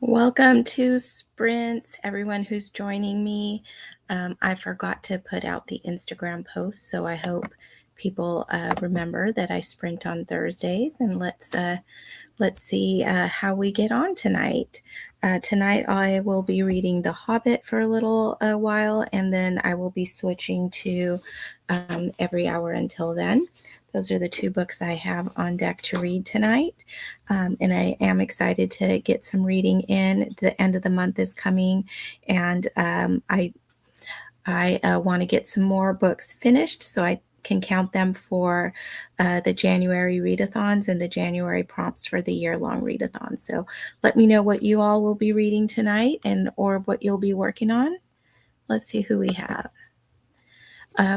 Welcome to Sprints, everyone who's joining me. I forgot to put out the Instagram post, so I hope people remember that I sprint on Thursdays. And let's see how we get on tonight. Tonight I will be reading The Hobbit for a little while, and then I will be switching to Every Hour Until Then. Those are the two books I have on deck to read tonight. And I am excited to get some reading in. The end of the month is coming, and I want to get some more books finished so I can count them for the January readathons and the January prompts for the year-long readathon. So let me know what you all will be reading tonight and or what you'll be working on. Let's see who we have.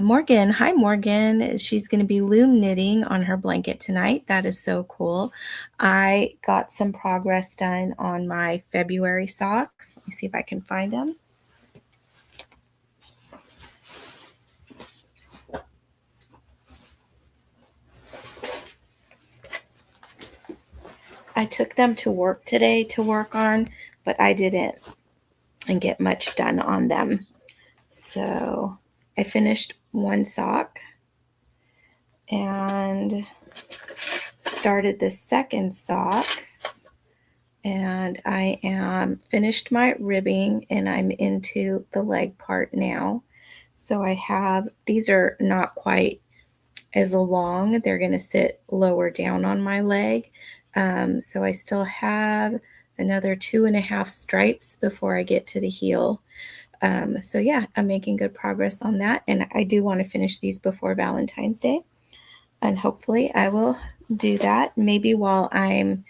Morgan. Hi, Morgan. She's going to be loom knitting on her blanket tonight. That is so cool. I got some progress done on my February socks. Let me see if I can find them. I took them to work today to work on, but I didn't get much done on them. So I finished one sock and started the second sock, and I am finished my ribbing and I'm into the leg part now. So I have, these are not quite as long. They're going to sit lower down on my leg. So I still have another 2.5 stripes before I get to the heel. So yeah, I'm making good progress on that. And I do want to finish these before Valentine's Day. And hopefully I will do that. Maybe while I'm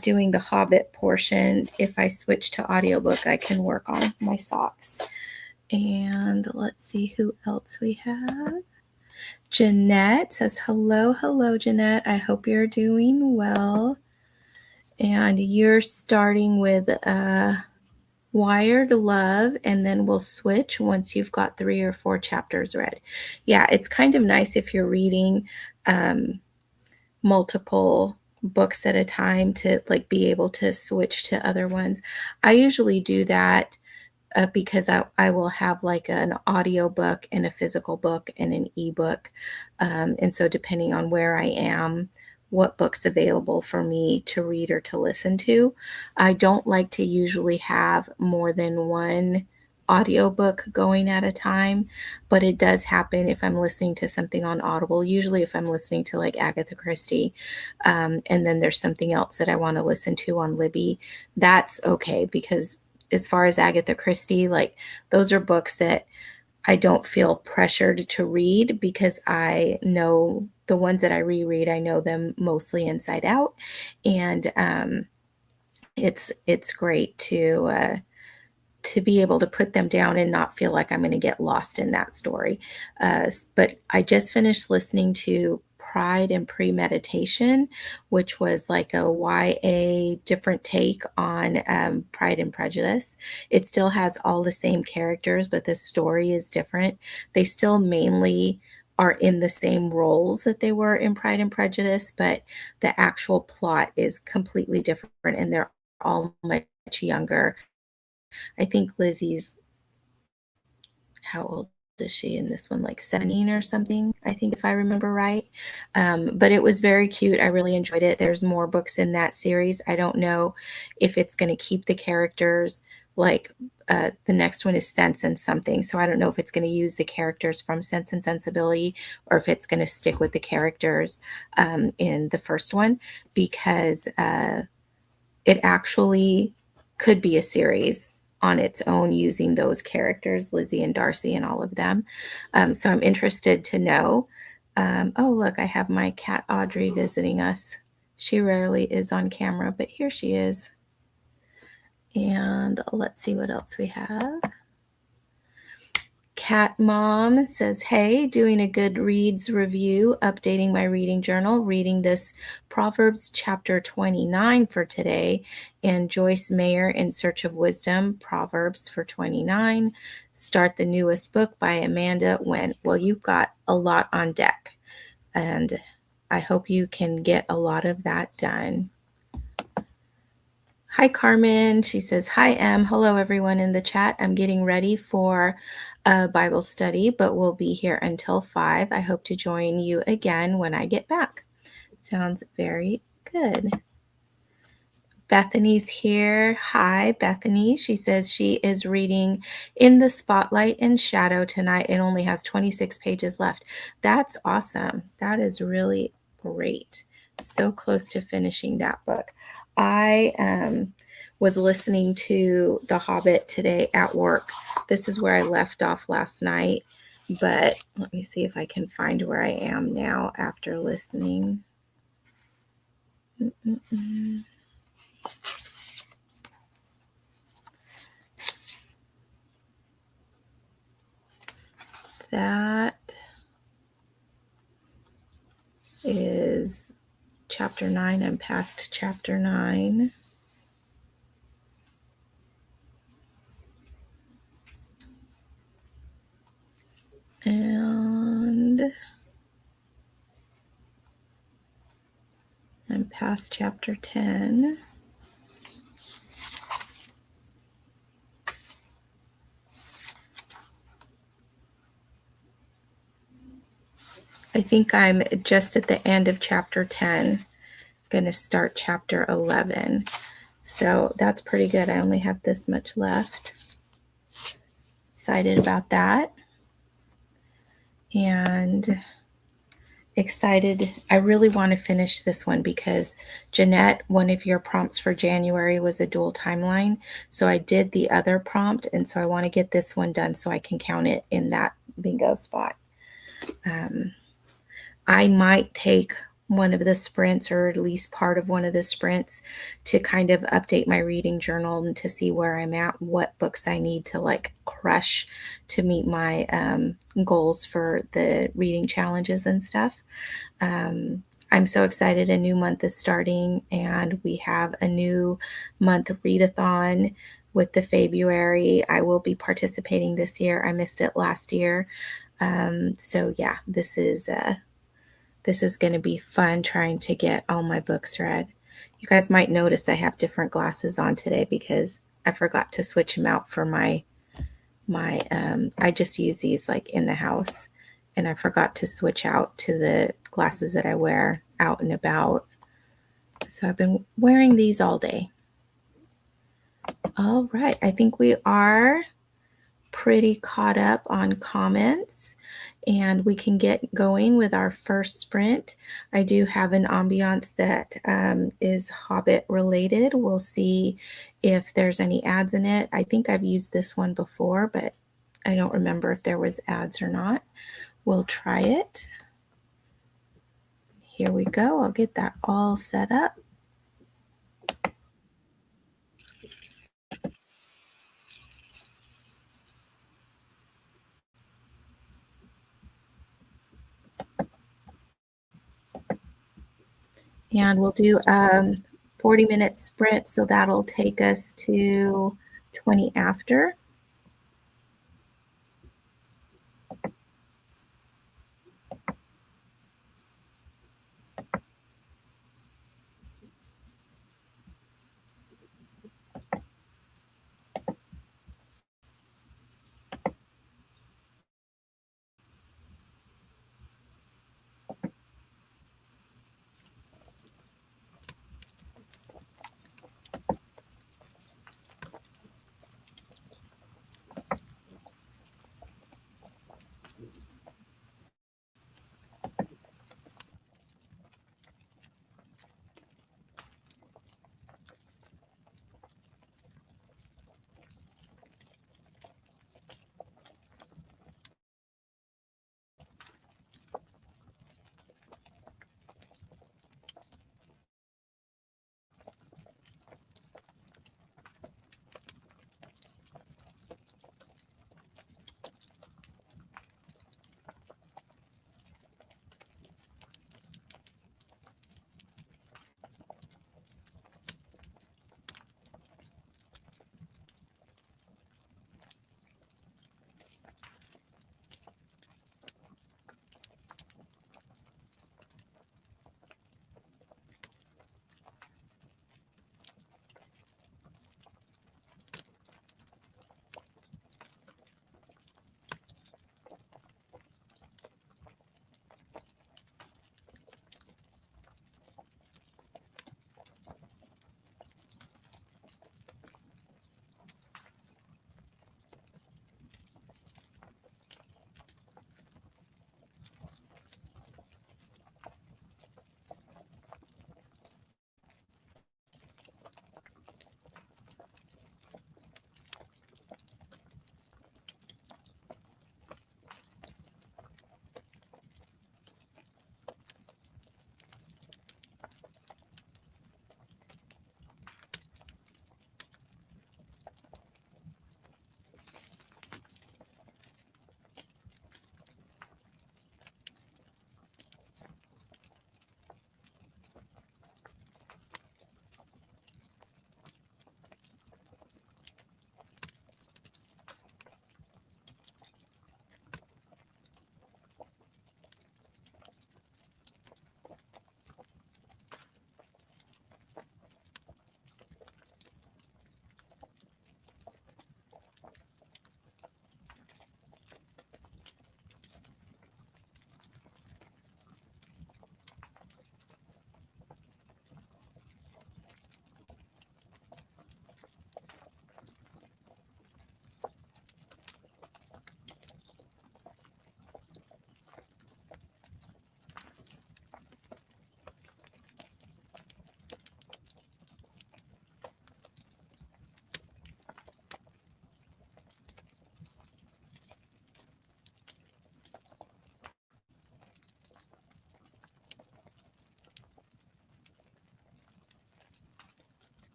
doing the Hobbit portion, if I switch to audiobook, I can work on my socks. And let's see who else we have. Jeanette says, hello, Jeanette. I hope you're doing well. And you're starting with Wired Love, and then we'll switch once you've got 3 or 4 chapters read. Yeah, it's kind of nice if you're reading multiple books at a time to like be able to switch to other ones. I usually do that because I will have like an audio book and a physical book and an ebook. And so depending on where I am, what book's available for me to read or to listen to. I don't like to usually have more than one audiobook going at a time, but it does happen if I'm listening to something on Audible. Usually if I'm listening to like Agatha Christie, and then there's something else that I want to listen to on Libby, that's okay, because as far as Agatha Christie, like those are books that I don't feel pressured to read because I know the ones that I reread, I know them mostly inside out. And it's great to be able to put them down and not feel like I'm going to get lost in that story. But I just finished listening to Pride and Premeditation, which was like a YA different take on Pride and Prejudice. It still has all the same characters, but the story is different. They still mainly are in the same roles that they were in Pride and Prejudice, but the actual plot is completely different, and they're all much younger. I think Lizzie's, how old is she in this one? Like 17 or something, I think, if I remember right. But it was very cute. I really enjoyed it. There's more books in that series. I don't know if it's going to keep the characters like the next one is Sense and Something. So I don't know if it's going to use the characters from Sense and Sensibility or if it's going to stick with the characters in the first one, because it actually could be a series on its own using those characters, Lizzie and Darcy and all of them. So I'm interested to know. Oh, look, I have my cat Audrey visiting us. She rarely is on camera, but here she is. And let's see what else we have. Cat Mom says, hey, doing a Goodreads review, updating my reading journal, reading this Proverbs chapter 29 for today, and Joyce Mayer, In Search of Wisdom, Proverbs for 29. Start the newest book by Amanda Wen. Well, you've got a lot on deck, and I hope you can get a lot of that done. Hi, Carmen. She says, Hi, Em. Hello, everyone in the chat. I'm getting ready for a Bible study, but we'll be here until 5. I hope to join you again when I get back. Sounds very good. Bethany's here. Hi, Bethany. She says she is reading In the Spotlight and Shadow tonight and only has 26 pages left. That's awesome. That is really great. So close to finishing that book. I was listening to The Hobbit today at work. This is where I left off last night, but let me see if I can find where I am now after listening. Mm-mm-mm. That is chapter 9. I'm past chapter 9. And I'm past chapter 10. I think I'm just at the end of chapter 10. Going to start chapter 11. So that's pretty good. I only have this much left. Excited about that. And excited. I really want to finish this one because Jeanette, one of your prompts for January was a dual timeline. So I did the other prompt. And so I want to get this one done so I can count it in that bingo spot. I might take one of the sprints or at least part of one of the sprints to kind of update my reading journal and to see where I'm at, what books I need to like crush to meet my goals for the reading challenges and stuff. I'm so excited. A new month is starting and we have a new month readathon with the February. I will be participating this year. I missed it last year. So yeah, this is going to be fun trying to get all my books read. You guys might notice I have different glasses on today because I forgot to switch them out for my I just use these like in the house and I forgot to switch out to the glasses that I wear out and about. So I've been wearing these all day. All right, I think we are pretty caught up on comments and we can get going with our first sprint. I do have an ambiance that is Hobbit related. We'll see if there's any ads in it. I think I've used this one before, but I don't remember if there was ads or not. We'll try it. Here we go. I'll get that all set up. And we'll do 40-minute sprint, so that'll take us to 20 after.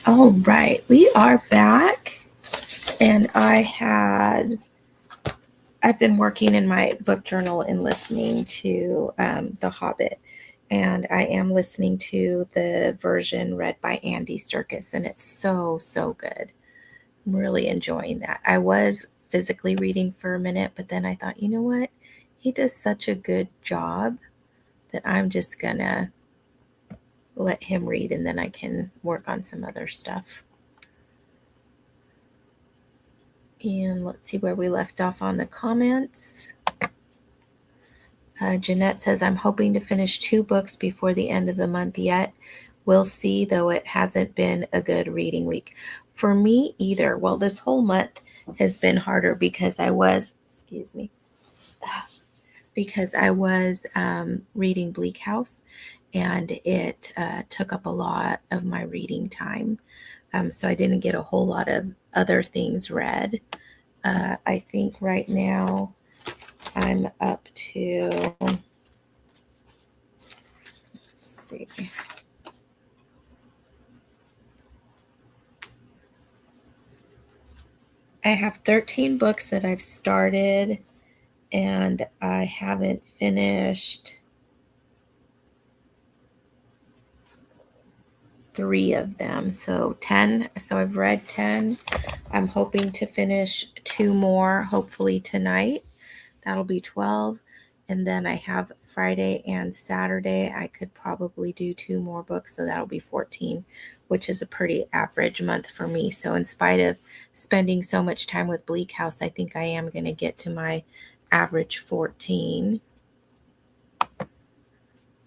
All right, we are back, and I've been working in my book journal and listening to The Hobbit, and I am listening to the version read by Andy Serkis, and it's so good. I'm really enjoying that. I was physically reading for a minute, but then I thought, you know what? He does such a good job that I'm just gonna let him read, and then I can work on some other stuff. And let's see where we left off on the comments. Jeanette says, I'm hoping to finish 2 books before the end of the month yet. We'll see, though it hasn't been a good reading week. For me either. Well, this whole month has been harder because because I was reading Bleak House, and it took up a lot of my reading time. So I didn't get a whole lot of other things read. I think right now I'm up to, let's see, I have 13 books that I've started, and I haven't finished 3 of them. So 10. So I've read 10. I'm hoping to finish 2 more, hopefully tonight. That'll be 12. And then I have Friday and Saturday. I could probably do 2 more books, so that'll be 14, which is a pretty average month for me. So in spite of spending so much time with Bleak House, I think I am going to get to my average 14.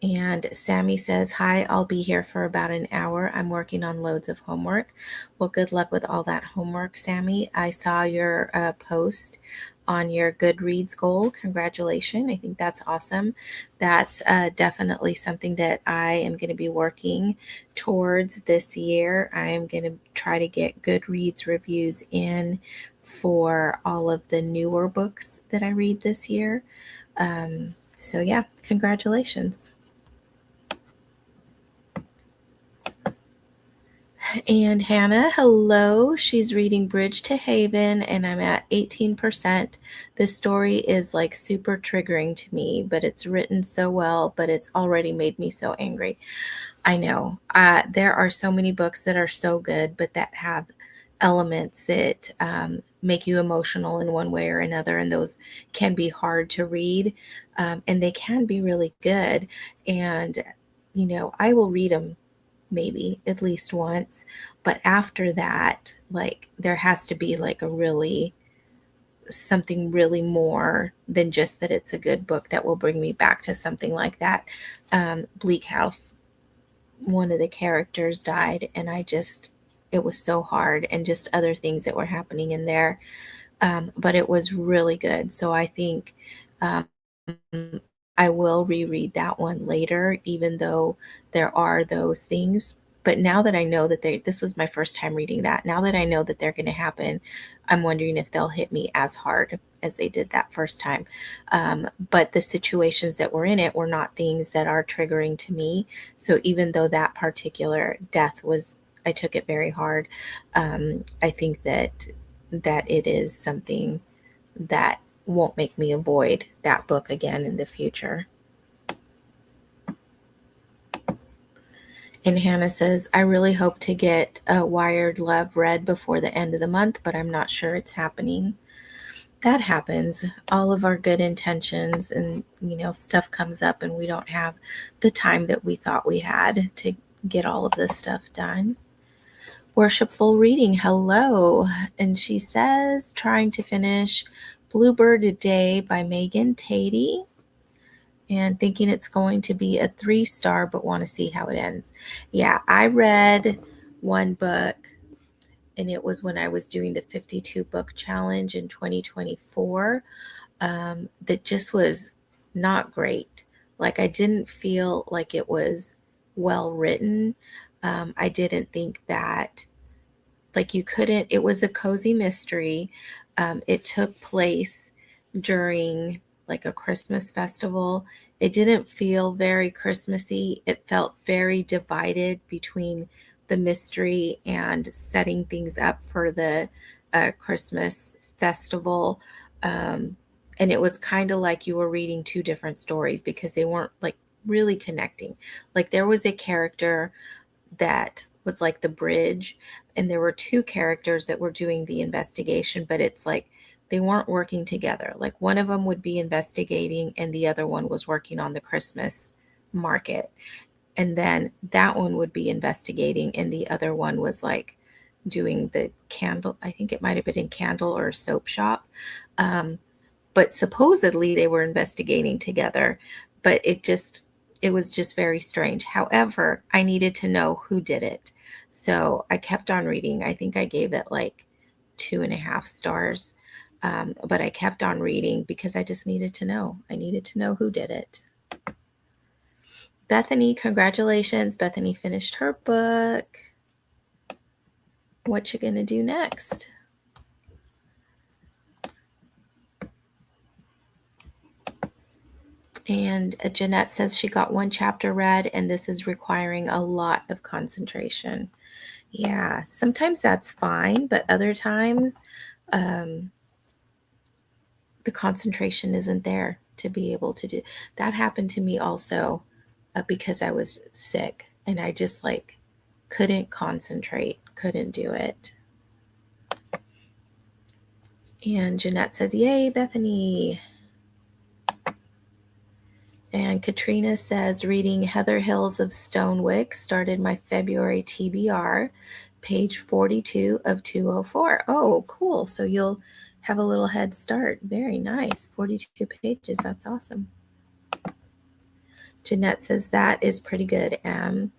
And Sammy says, Hi, I'll be here for about an hour. I'm working on loads of homework. Well, good luck with all that homework, Sammy. I saw your post on your Goodreads goal. Congratulations. I think that's awesome. That's definitely something that I am going to be working towards this year. I am going to try to get Goodreads reviews in for all of the newer books that I read this year. So, yeah, congratulations. And Hannah, hello. She's reading Bridge to Haven, and I'm at 18%. This story is like super triggering to me, but it's written so well, but it's already made me so angry. I know. There are so many books that are so good, but that have elements that make you emotional in one way or another, and those can be hard to read, and they can be really good. And, I will read them maybe at least once, but after that, like, there has to be like a really something really more than just that it's a good book that will bring me back to something like that. Bleak House, one of the characters died, and it was so hard, and just other things that were happening in there. But it was really good. So I think um, I will reread that one later, even though there are those things. But now that I know that this was my first time reading that, now that I know that they're going to happen, I'm wondering if they'll hit me as hard as they did that first time. But the situations that were in it were not things that are triggering to me. So even though that particular death I took it very hard. I think that it is something that won't make me avoid that book again in the future. And Hannah says, I really hope to get Wired Love read before the end of the month, but I'm not sure it's happening. That happens. All of our good intentions and, stuff comes up, and we don't have the time that we thought we had to get all of this stuff done. Worshipful Reading, hello. And she says, trying to finish Bluebird a Day by Megan Tatey, and thinking it's going to be a 3-star, but want to see how it ends. Yeah, I read one book, and it was when I was doing the 52 book challenge in 2024, that just was not great. Like, I didn't feel like it was well written. I didn't think that, like, it was a cozy mystery. It took place during like a Christmas festival. It didn't feel very Christmassy. It felt very divided between the mystery and setting things up for the Christmas festival. Um, and it was kind of like you were reading two different stories because they weren't like really connecting. Like there was a character that was like the bridge, and there were two characters that were doing the investigation, but it's like they weren't working together. Like one of them would be investigating, and the other one was working on the Christmas market. And then that one would be investigating, and the other one was like doing the candle. I think it might have been in candle or soap shop. Um, but supposedly they were investigating together, but it was just very strange. However, I needed to know who did it, so I kept on reading. I think I gave it like 2.5 stars, but I kept on reading because I just needed to know. I needed to know who did it. Bethany, congratulations. Bethany finished her book. What you gonna do next? And Jeanette says she got one chapter read, and this is requiring a lot of concentration. Yeah, sometimes that's fine, but other times um, the concentration isn't there to be able to do. That happened to me also because I was sick and I just like couldn't concentrate, couldn't do it. And Jeanette says, "Yay, Bethany." And Katrina says, reading Heather Hills of Stonewick started my February TBR, page 42 of 204. Oh, cool. So you'll have a little head start. Very nice. 42 pages. That's awesome. Jeanette says, that is pretty good, Em.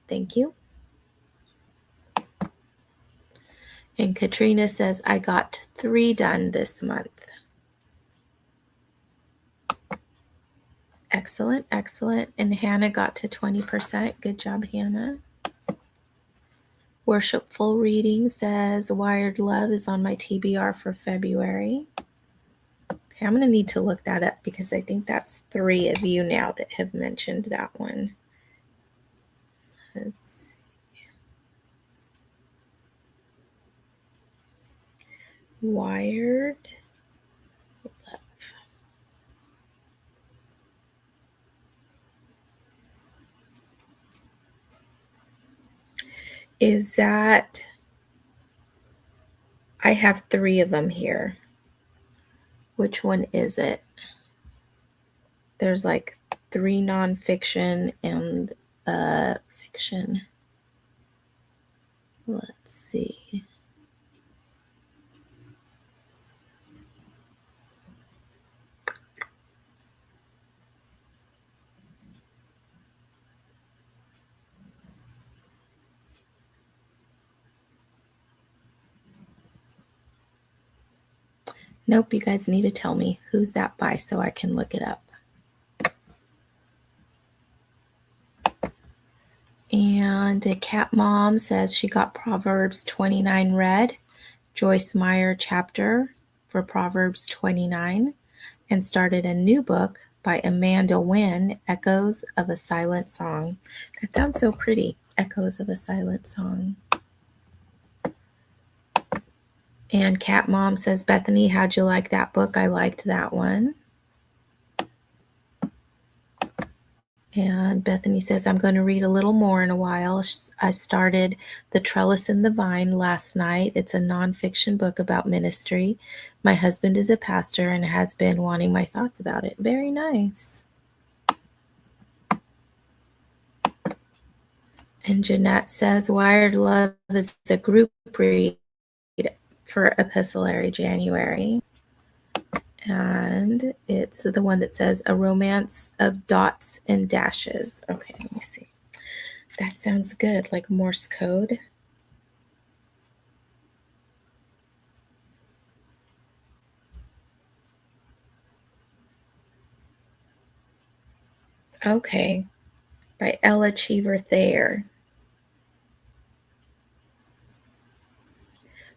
Thank you. And Katrina says, I got 3 done this month. Excellent, excellent. And Hannah got to 20%. Good job, Hannah. Worshipful Reading says, Wired Love is on my TBR for February. Okay, I'm going to need to look that up because I think that's 3 of you now that have mentioned that one. Let's see. Wired Love. Is that, I have 3 of them here. Which one is it? There's like 3 nonfiction and fiction. Let's see. Nope, you guys need to tell me who's that by so I can look it up. And a cat mom says she got Proverbs 29 read, Joyce Meyer chapter for Proverbs 29, and started a new book by Amanda Wynn, Echoes of a Silent Song. That sounds so pretty, Echoes of a Silent Song. And Cat Mom says, Bethany, how'd you like that book? I liked that one. And Bethany says, I'm going to read a little more in a while. I started The Trellis and the Vine last night. It's a nonfiction book about ministry. My husband is a pastor and has been wanting my thoughts about it. Very nice. And Jeanette says, Wired Love is the group read for Epistolary January. And it's the one that says A Romance of Dots and Dashes. Okay, let me see. That sounds good, like Morse code. Okay, by Ella Cheever Thayer.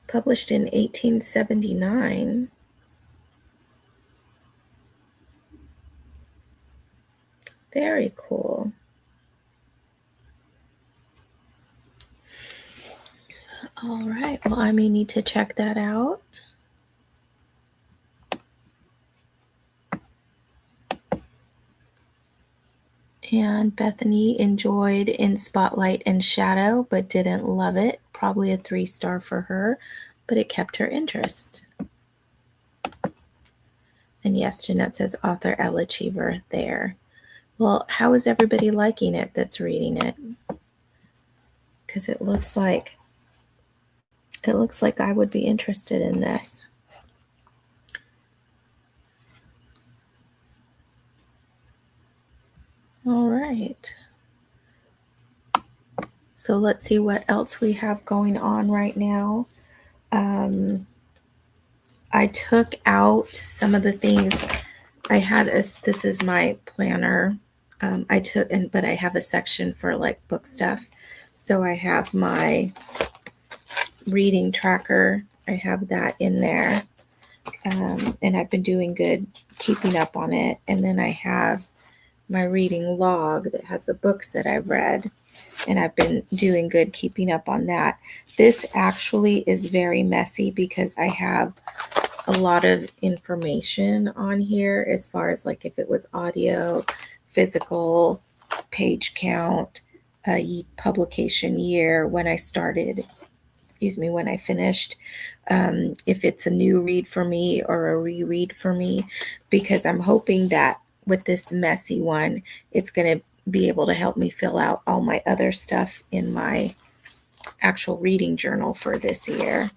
Published in 1879. Very cool. All right. Well, I may need to check that out. And Bethany enjoyed In Spotlight and Shadow, but didn't love it. Probably a 3-star for her, but it kept her interest. And yes, Jeanette says author Ella Cheever there. Well, how is everybody liking it that's reading it? Because it looks like I would be interested in this. All right. So let's see what else we have going on right now. I took out some of the things I had. This is my planner. But I have a section for like book stuff. So I have my reading tracker. I have that in there. And I've been doing good keeping up on it. And then I have my reading log that has the books that I've read, and I've been doing good keeping up on that. This actually is very messy because I have a lot of information on here as far as like if it was audio, physical, page count, publication year, when I started, when I finished, if it's a new read for me or a reread for me, because I'm hoping that with this messy one, it's going to be able to help me fill out all my other stuff in my actual reading journal for this year.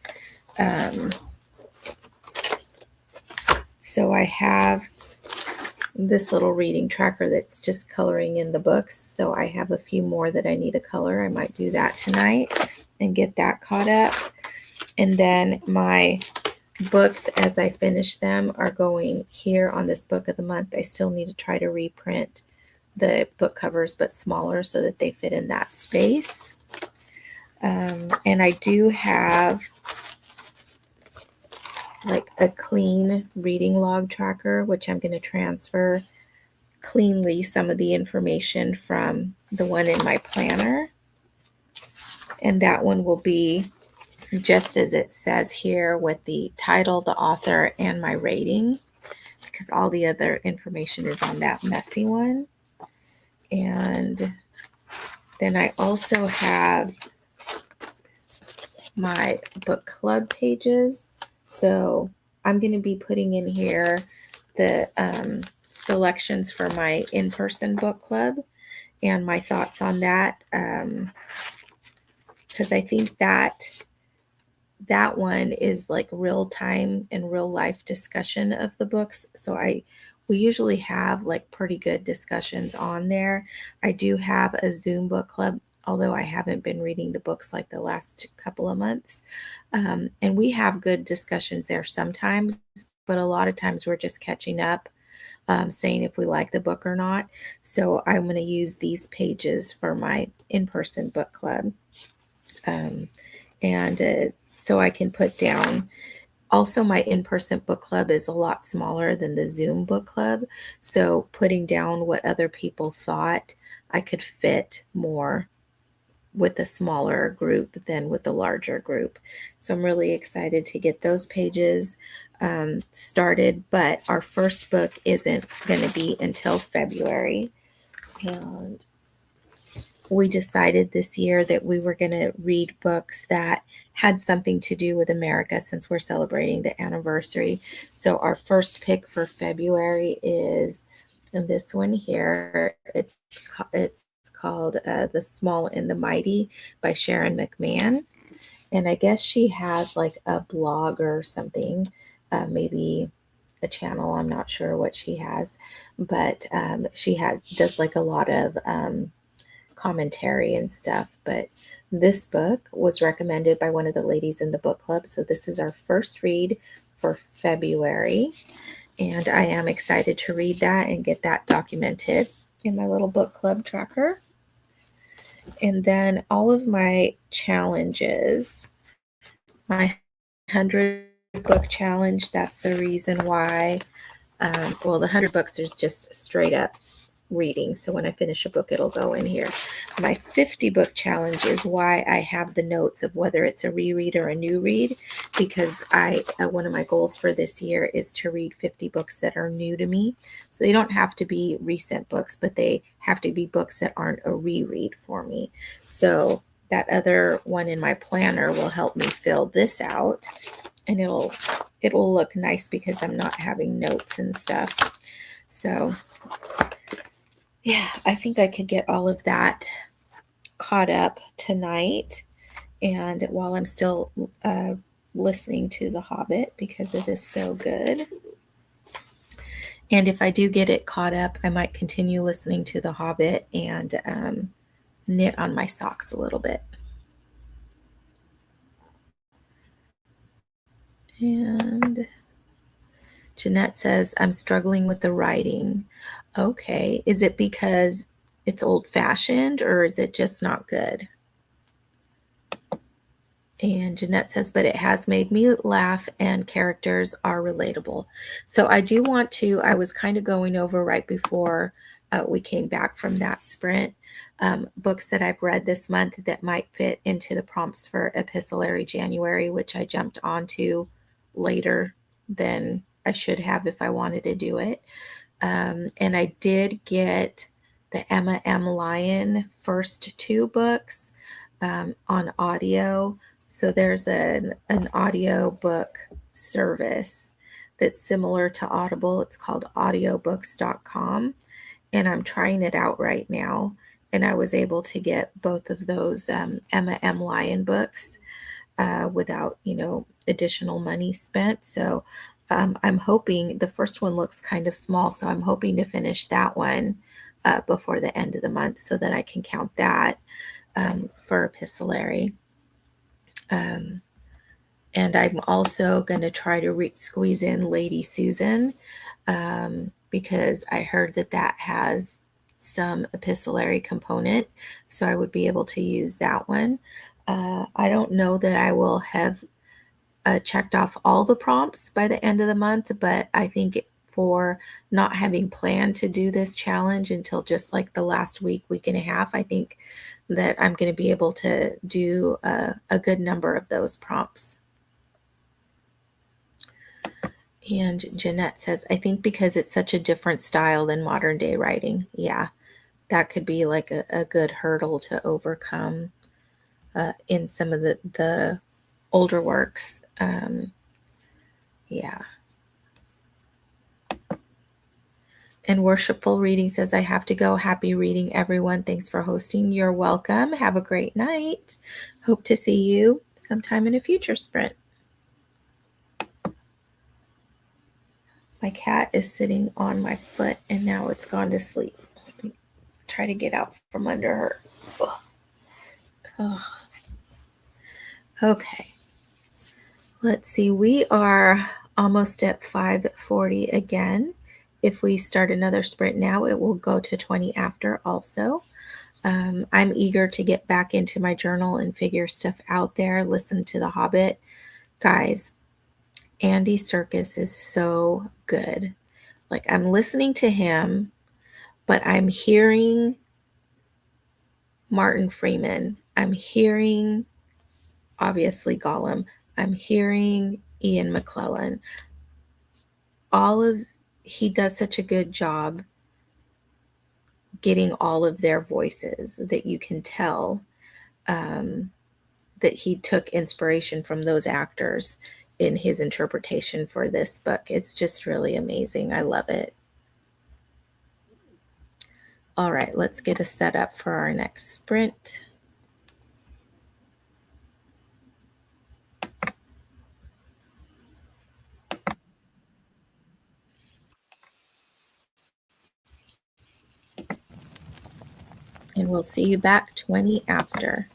So I have this little reading tracker that's just coloring in the books. So I have a few more that I need to color. I might do that tonight and get that caught up. And then my books, as I finish them, are going here on this book of the month. I still need to try to reprint the book covers, but smaller so that they fit in that space. And I do have like a clean reading log tracker, which I'm going to transfer cleanly some of the information from the one in my planner. And that one will be just as it says here with the title, the author, and my rating, because all the other information is on that messy one. And then I also have my book club pages. So I'm going to be putting in here the selections for my in-person book club and my thoughts on that, because I think that one is like real time and real life discussion of the books. So we usually have like pretty good discussions on there. I do have a Zoom book club, although I haven't been reading the books like the last couple of months. And we have good discussions there sometimes, but a lot of times we're just catching up, saying if we like the book or not. So I'm going to use these pages for my in-person book club. So I can put down. Also, my in-person book club is a lot smaller than the Zoom book club. So putting down what other people thought, I could fit more with a smaller group than with a larger group. So I'm really excited to get those pages started. But our first book isn't going to be until February. And we decided this year that we were going to read books that had something to do with America since we're celebrating the anniversary. So our first pick for February is this one here. It's called The Small and the Mighty by Sharon McMahon. And I guess she has like a blog or something, maybe a channel. I'm not sure what she has, but she does like a lot of commentary and stuff. But this book was recommended by one of the ladies in the book club. So this is our first read for February. And I am excited to read that and get that documented in my little book club tracker. And then all of my challenges, my 100 book challenge, that's the reason why. The 100 books is just straight up reading. So when I finish a book, it'll go in here. My 50 book challenge is why I have the notes of whether it's a reread or a new read, because one of my goals for this year is to read 50 books that are new to me. So they don't have to be recent books, but they have to be books that aren't a reread for me. So that other one in my planner will help me fill this out, and it'll look nice because I'm not having notes and stuff. So yeah, I think I could get all of that caught up tonight, and while I'm still listening to The Hobbit, because it is so good. And if I do get it caught up, I might continue listening to The Hobbit and knit on my socks a little bit. And Jeanette says, I'm struggling with the writing. Okay. Is it because it's old fashioned, or is it just not good? And Jeanette says, but it has made me laugh and characters are relatable. So I do want to, I was kind of going over right before we came back from that sprint, books that I've read this month that might fit into the prompts for Epistolary January, which I jumped onto later than I should have if I wanted to do it. And I did get the Emma M. Lyon first two books on audio. So there's an audio book service that's similar to Audible. It's called audiobooks.com. And I'm trying it out right now. And I was able to get both of those Emma M. Lyon books without, additional money spent. So I'm hoping the first one looks kind of small. So I'm hoping to finish that one before the end of the month so that I can count that for epistolary. And I'm also going to try to squeeze in Lady Susan because I heard that has some epistolary component. So I would be able to use that one. I don't know that I will have checked off all the prompts by the end of the month, but I think for not having planned to do this challenge until just like the last week and a half, I think that I'm going to be able to do a good number of those prompts. And Jeanette says, I think because it's such a different style than modern day writing. Yeah, that could be like a good hurdle to overcome in some of the older works. Yeah. And Worshipful Reading says, I have to go. Happy reading, everyone. Thanks for hosting. You're welcome. Have a great night. Hope to see you sometime in a future sprint. My cat is sitting on my foot and now it's gone to sleep. Let me try to get out from under her. Oh. Okay. Let's see. We are almost at 5:40 again. If we start another sprint now, it will go to 20 after also. I'm eager to get back into my journal and figure stuff out there, listen to The Hobbit. Guys, Andy Serkis is so good. Like, I'm listening to him, but I'm hearing Martin Freeman. I'm hearing, obviously, Gollum. I'm hearing Ian McClellan. He does such a good job getting all of their voices that you can tell that he took inspiration from those actors in his interpretation for this book. It's just really amazing. I love it. All right, let's get a setup for our next sprint. And we'll see you back 20 after.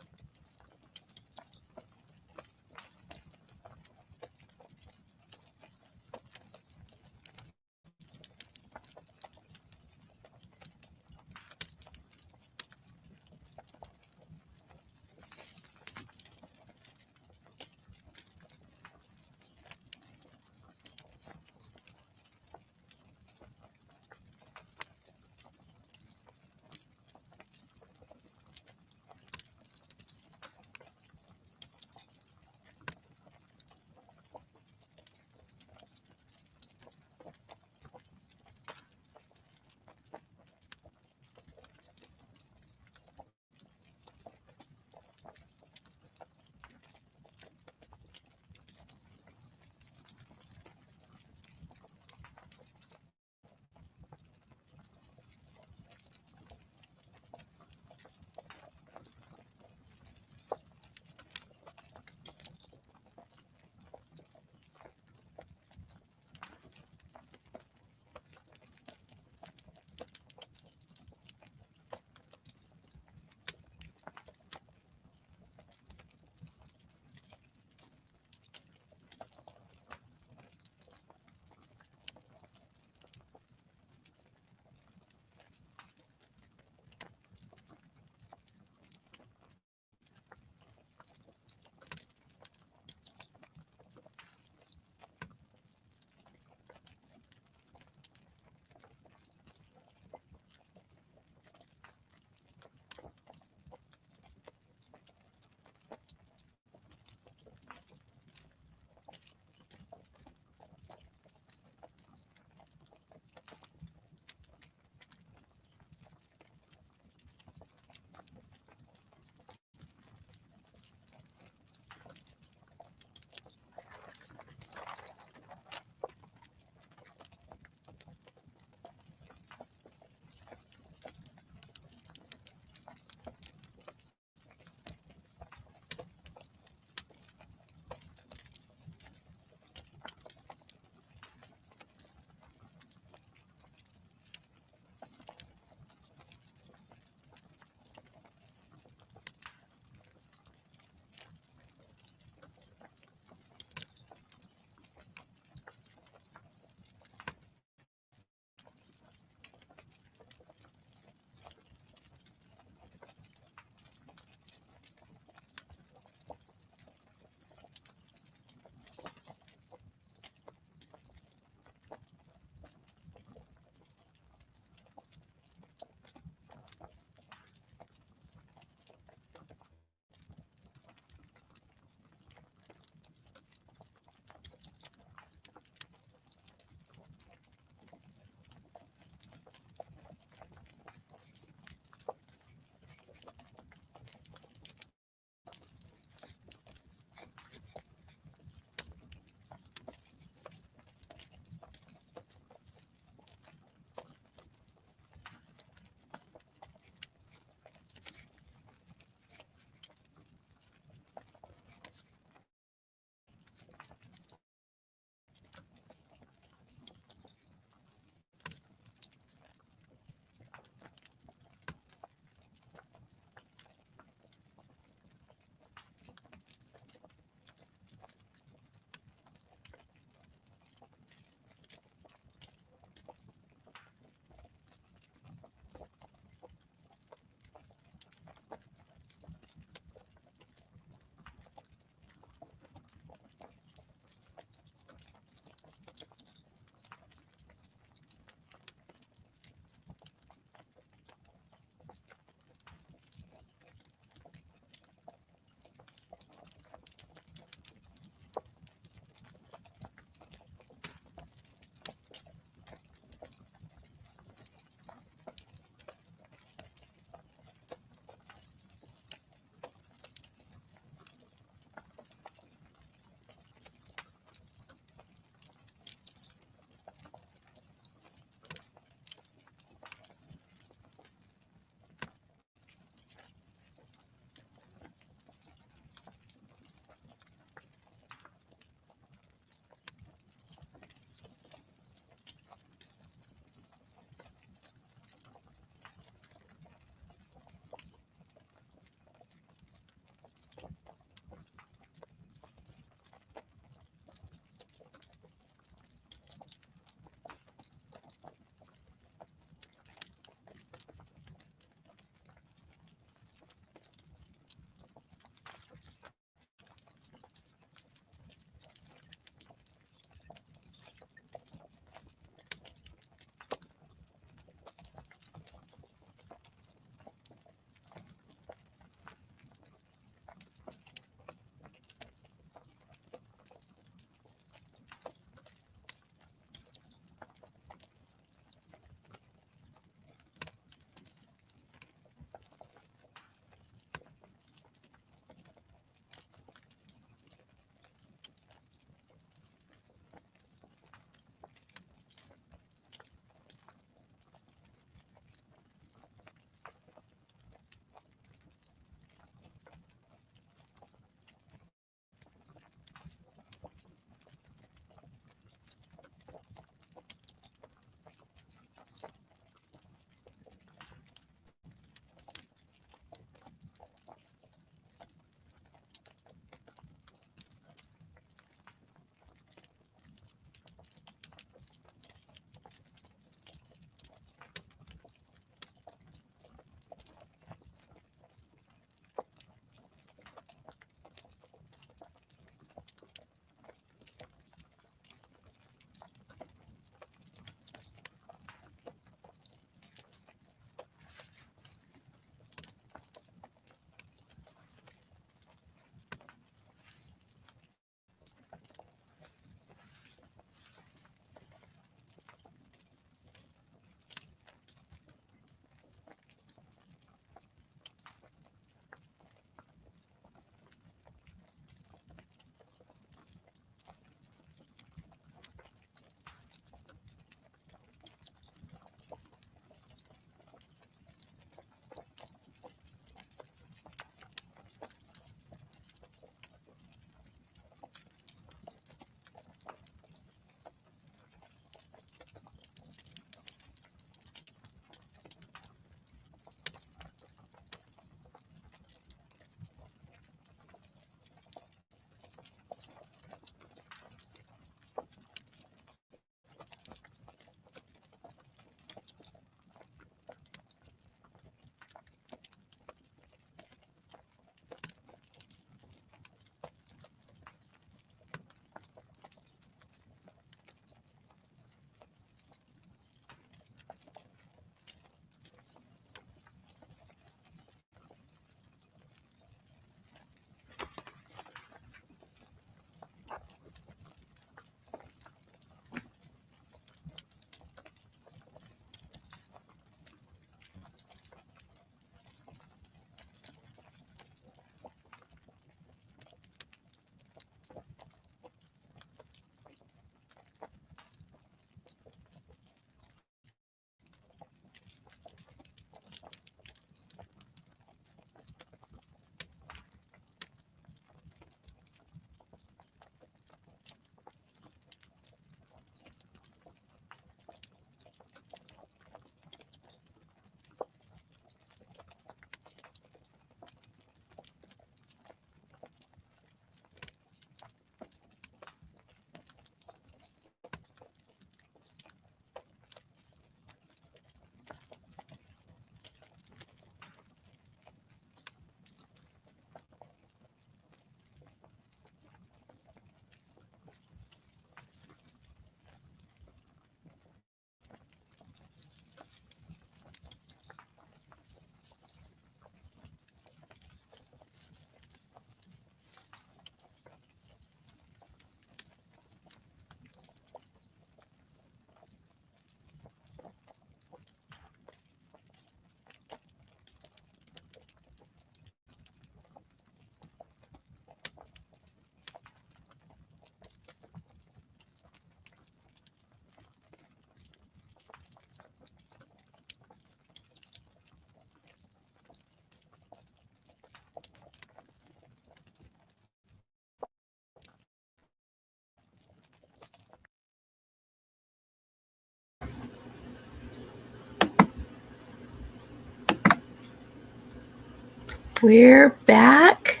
We're back,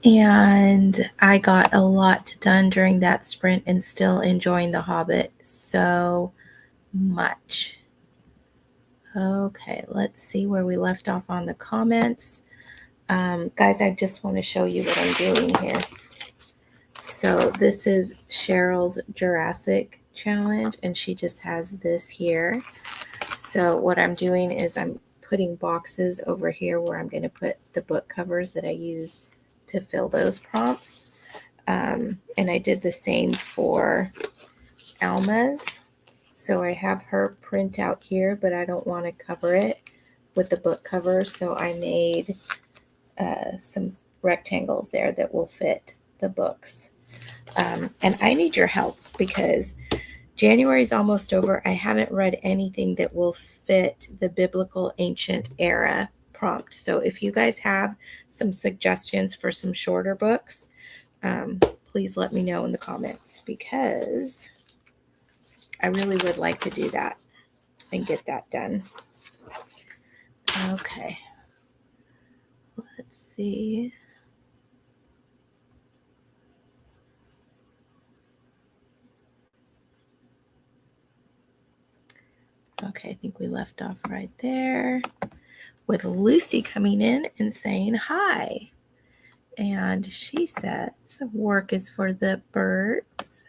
and I got a lot done during that sprint and still enjoying The Hobbit so much. Okay, let's see where we left off on the comments. Guys, I just want to show you what I'm doing here. So this is Cheryl's Jurassic challenge, and she just has this here. So what I'm doing is I'm putting boxes over here where I'm going to put the book covers that I use to fill those prompts. And I did the same for Alma's. So I have her print out here, but I don't want to cover it with the book cover. So I made some rectangles there that will fit the books. And I need your help because January's almost over. I haven't read anything that will fit the biblical ancient era prompt. So if you guys have some suggestions for some shorter books, please let me know in the comments because I really would like to do that and get that done. Okay. Let's see. Okay, I think we left off right there with Lucy coming in and saying hi. And she says, work is for the birds.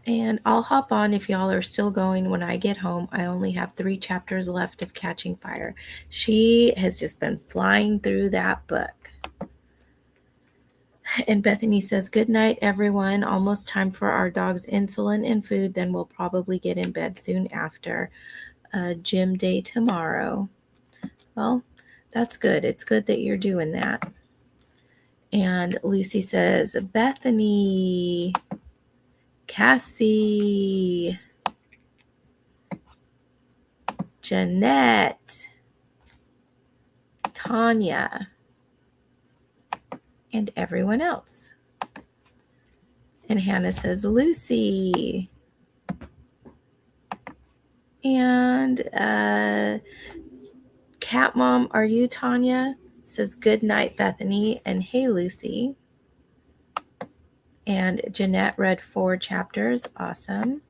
And I'll hop on if y'all are still going when I get home. I only have 3 chapters left of Catching Fire. She has just been flying through that book. And Bethany says, good night, everyone. Almost time for our dog's insulin and food. Then we'll probably get in bed soon after. Gym day tomorrow. Well, that's good. It's good that you're doing that. And Lucy says, Bethany, Cassie, Jeanette, Tanya, and everyone else. And Hannah says, Lucy. And Cat Mom, are you Tanya? Says, good night, Bethany, and hey, Lucy. And Jeanette read 4 chapters. Awesome.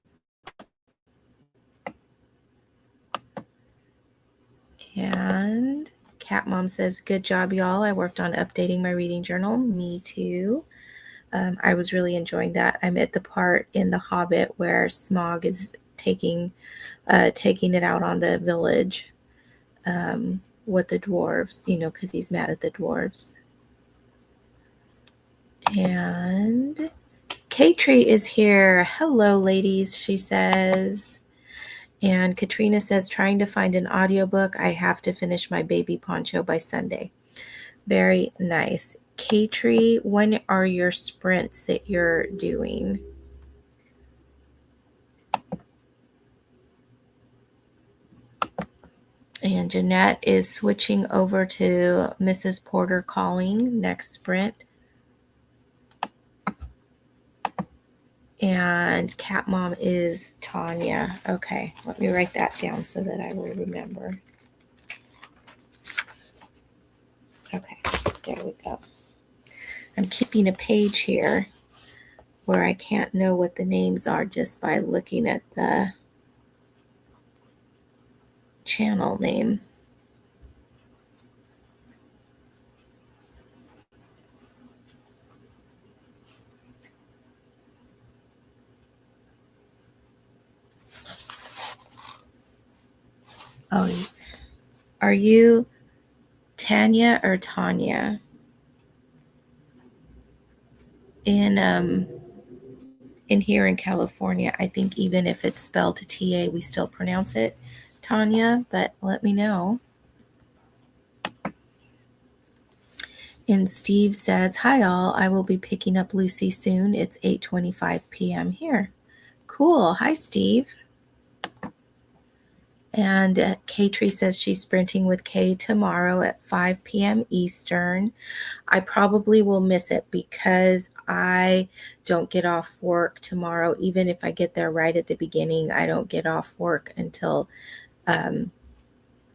And Cat Mom says, good job, y'all. I worked on updating my reading journal. Me too. I was really enjoying that. I'm at the part in The Hobbit where Smaug is taking it out on the village with the dwarves, because he's mad at the dwarves. And K-Tree is here. Hello, ladies, she says. And Katrina says, trying to find an audiobook. I have to finish my Baby Poncho by Sunday. Very nice. K-Tree, when are your sprints that you're doing? And Jeanette is switching over to Mrs. Porter Calling next sprint. And Cat Mom is Tanya. Okay, let me write that down so that I will remember. Okay, there we go. I'm keeping a page here where I can't know what the names are just by looking at the channel name. Oh, are you Tanya or Tanya? In here in California, I think even if it's spelled TA, we still pronounce it Tanya, but let me know. And Steve says, hi all, I will be picking up Lucy soon. It's 8:25 p.m. here. Cool. Hi, Steve. And K-Tree says she's sprinting with Kay tomorrow at 5 p.m. Eastern. I probably will miss it because I don't get off work tomorrow. Even if I get there right at the beginning, I don't get off work until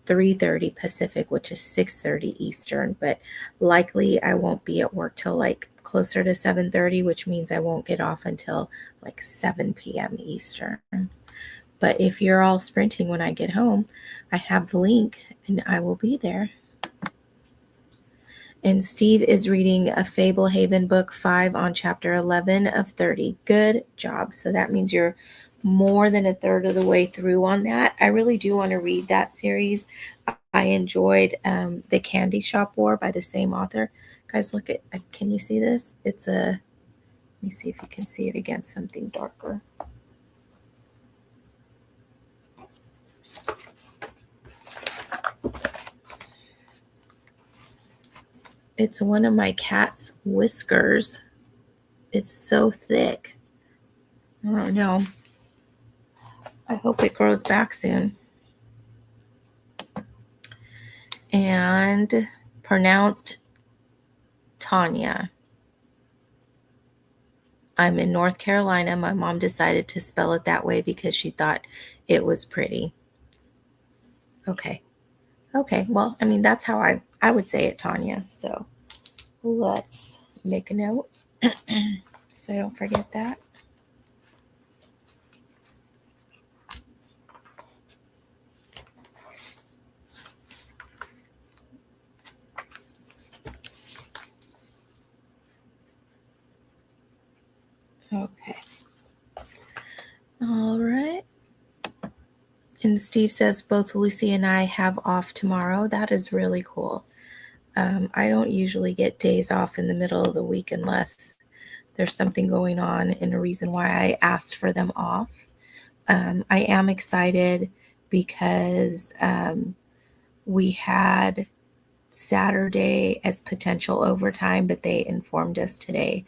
3:30 Pacific, which is 6:30 Eastern, but likely I won't be at work till like closer to 7:30, which means I won't get off until like 7 p.m. Eastern. But if you're all sprinting when I get home, I have the link and I will be there. And Steve is reading a Fablehaven book 5 on chapter 11 of 30. Good job. So that means you're more than a third of the way through on that. I really do want to read that series. I enjoyed The Candy Shop War by the same author. Guys, look at, can you see this? It's a, let me see if you can see it against something darker. It's one of my cat's whiskers. It's so thick. I don't know. I hope it grows back soon. And pronounced Tanya. I'm in North Carolina. My mom decided to spell it that way because she thought it was pretty. Okay. Okay. Well, I mean, that's how I would say it, Tanya. So let's make a note so I don't forget that. Okay. All right. And Steve says both Lucy and I have off tomorrow. That is really cool. I don't usually get days off in the middle of the week unless there's something going on and a reason why I asked for them off. I am excited because we had Saturday as potential overtime, but they informed us today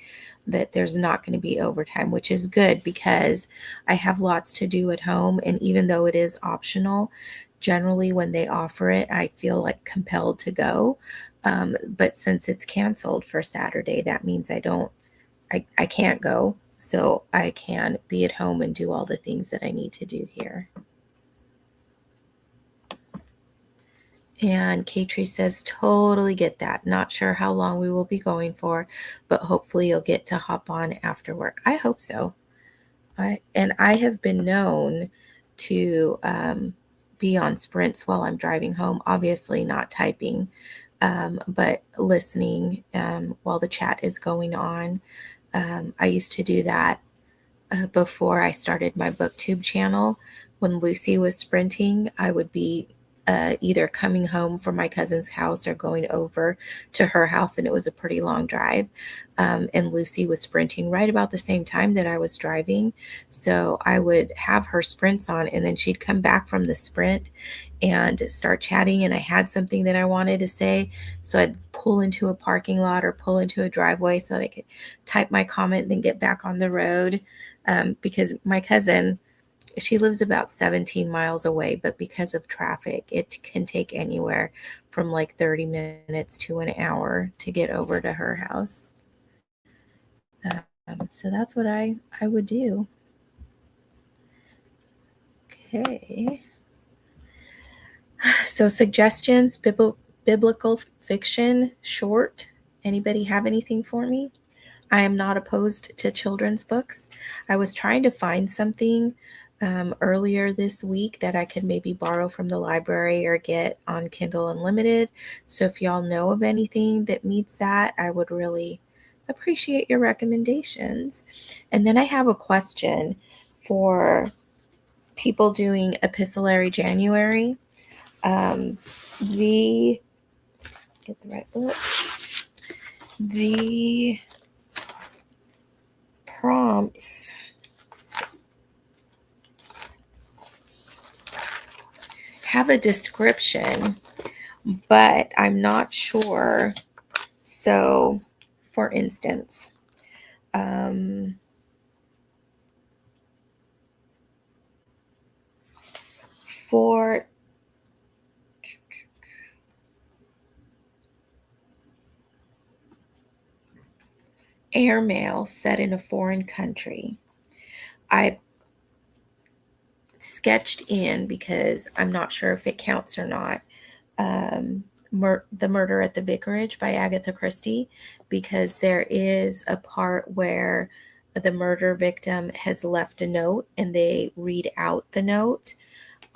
that there's not going to be overtime, which is good because I have lots to do at home. And even though it is optional, generally when they offer it, I feel like compelled to go. But since it's canceled for Saturday, that means I can't go. So I can be at home and do all the things that I need to do here. And Katrie says, totally get that. Not sure how long we will be going for, but hopefully you'll get to hop on after work. I hope so. I have been known to be on sprints while I'm driving home, obviously not typing, but listening while the chat is going on. I used to do that before I started my booktube channel. When Lucy was sprinting, I would be either coming home from my cousin's house or going over to her house, and it was a pretty long drive. And Lucy was sprinting right about the same time that I was driving. So I would have her sprints on, and then she'd come back from the sprint and start chatting. And I had something that I wanted to say. So I'd pull into a parking lot or pull into a driveway so that I could type my comment and then get back on the road. Because my cousin, she lives about 17 miles away, but because of traffic, it can take anywhere from like 30 minutes to an hour to get over to her house. So that's what I would do. Okay. So suggestions, biblical fiction, short. Anybody have anything for me? I am not opposed to children's books. I was trying to find something earlier this week that I could maybe borrow from the library or get on Kindle Unlimited. So if y'all know of anything that meets that, I would really appreciate your recommendations. And then I have a question for people doing Epistolary January. The get the right book. The prompts have a description, but I'm not sure. So, for instance, for airmail set in a foreign country, I sketched in, because I'm not sure if it counts or not, The Murder at the Vicarage by Agatha Christie, because there is a part where the murder victim has left a note and they read out the note.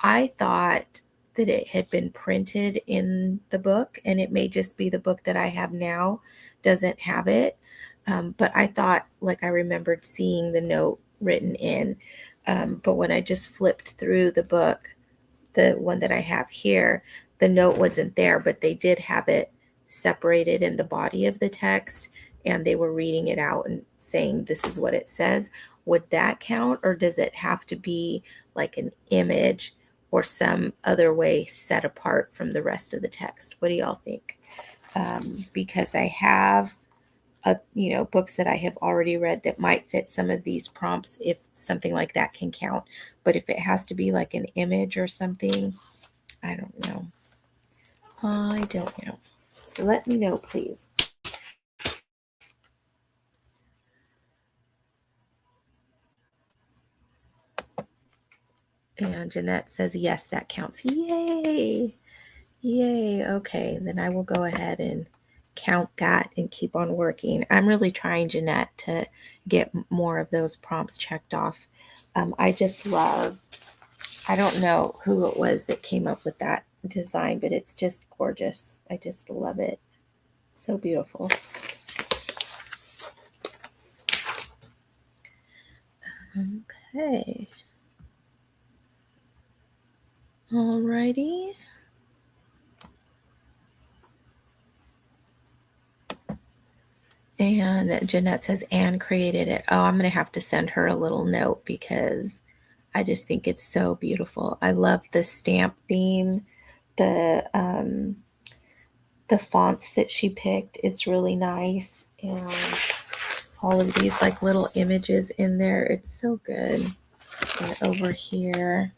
I thought that it had been printed in the book, and it may just be the book that I have now doesn't have it. But I thought, like, I remembered seeing the note written in. But when I just flipped through the book, the one that I have here, the note wasn't there, but they did have it separated in the body of the text, and they were reading it out and saying, this is what it says. Would that count, or does it have to be like an image or some other way set apart from the rest of the text? What do y'all think? Because I have books that I have already read that might fit some of these prompts, if something like that can count. But if it has to be like an image or something, I don't know. I don't know. So let me know, please. And Jeanette says, yes, that counts. Yay. Yay. Okay. Then I will go ahead and count that and keep on working. I'm really trying, Jeanette, to get more of those prompts checked off. I just love, I don't know who it was that came up with that design, but it's just gorgeous. I just love it. So beautiful. Okay. Alrighty. And Jeanette says Anne created it. Oh, I'm going to have to send her a little note because I just think it's so beautiful. I love the stamp theme, the fonts that she picked. It's really nice, and all of these like little images in there. It's so good. And over here,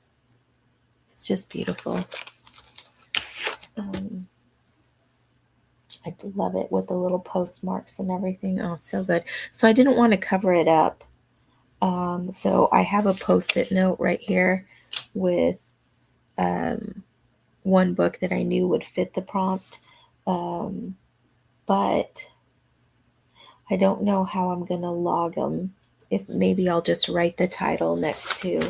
it's just beautiful. I love it with the little postmarks and everything. Oh, it's so good. So I didn't want to cover it up. So I have a post-it note right here with one book that I knew would fit the prompt. But I don't know how I'm going to log them. If maybe I'll just write the title next to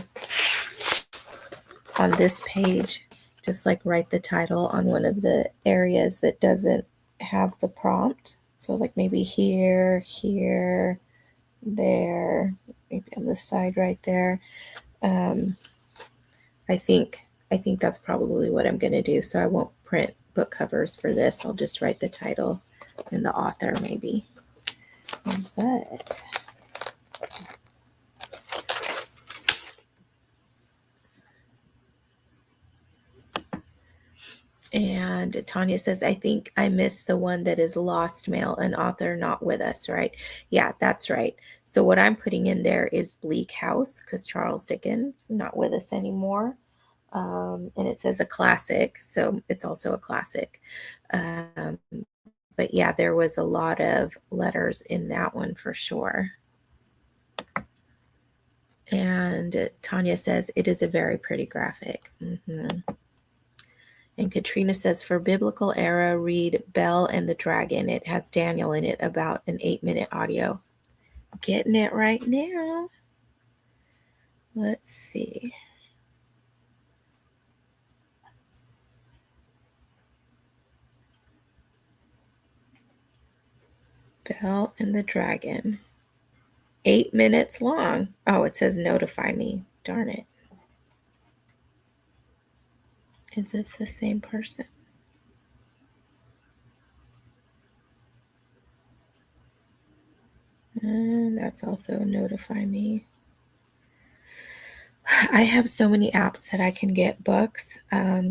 on this page, just like write the title on one of the areas that doesn't have the prompt. So like maybe here, here, there, maybe on the side right there. Um, I think that's probably what I'm going to do. So I won't print book covers for this. I'll just write the title and the author maybe. But and Tanya says, I think I missed the one that is lost mail, an author not with us, right? Yeah, that's right. So what I'm putting in there is Bleak House, because Charles Dickens is not with us anymore. And it says a classic, so it's also a classic. Um, but yeah, there was a lot of letters in that one for sure. And Tanya says, it is a very pretty graphic. And Katrina says, for biblical era, read Bell and the Dragon. It has Daniel in it, about an 8-minute audio. Getting it right now. Let's see. Bell and the Dragon. 8 minutes long. Oh, it says notify me. Darn it. Is this the same person? And that's also notify me. I have so many apps that I can get books.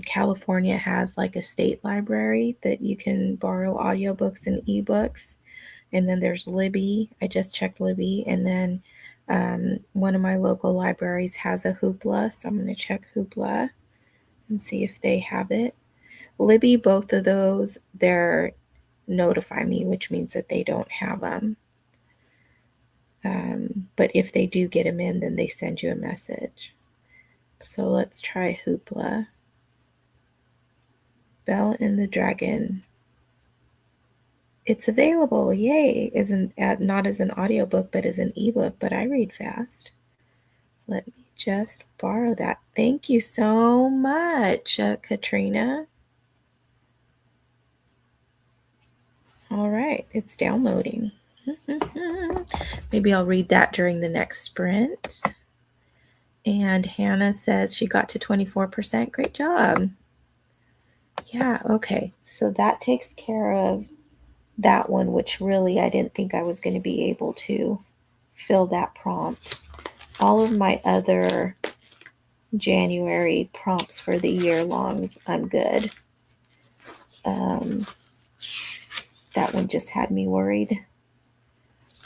California has like a state library that you can borrow audiobooks and ebooks. And then there's Libby. I just checked Libby. And then one of my local libraries has a Hoopla. So I'm going to check Hoopla and see if they have it. Libby, both of those, they're notify me, which means that they don't have them. But if they do get them in, then they send you a message. So let's try Hoopla. Belle and the Dragon. It's available. Yay. Isn't not as an audiobook, but as an ebook, but I read fast. Let me just borrow that. Thank you so much, Katrina. All right, it's downloading. Maybe I'll read that during the next sprint. And Hannah says she got to 24%. Great job. Yeah, okay. So that takes care of that one, which really I didn't think I was going to be able to fill that prompt. All of my other January prompts for the year longs, I'm good. That one just had me worried.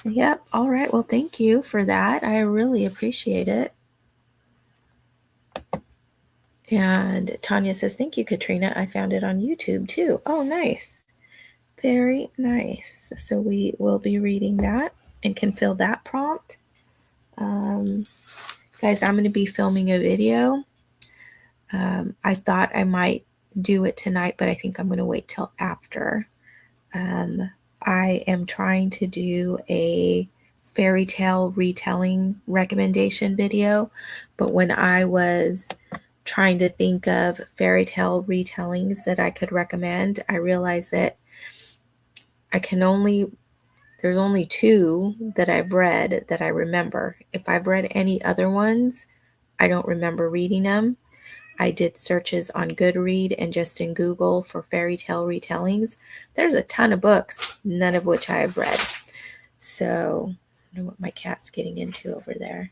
Yep. All right. Well, thank you for that. I really appreciate it. And Tanya says, thank you, Katrina. I found it on YouTube too. Oh, nice. Very nice. So we will be reading that and can fill that prompt. Guys, I'm going to be filming a video. I thought I might do it tonight, but I think I'm going to wait till after. I am trying to do a fairy tale retelling recommendation video, but when I was trying to think of fairy tale retellings that I could recommend, I realized that there's only two that I've read that I remember. If I've read any other ones, I don't remember reading them. I did searches on Goodread and just in Google for fairy tale retellings. There's a ton of books, none of which I have read. So I don't know what my cat's getting into over there.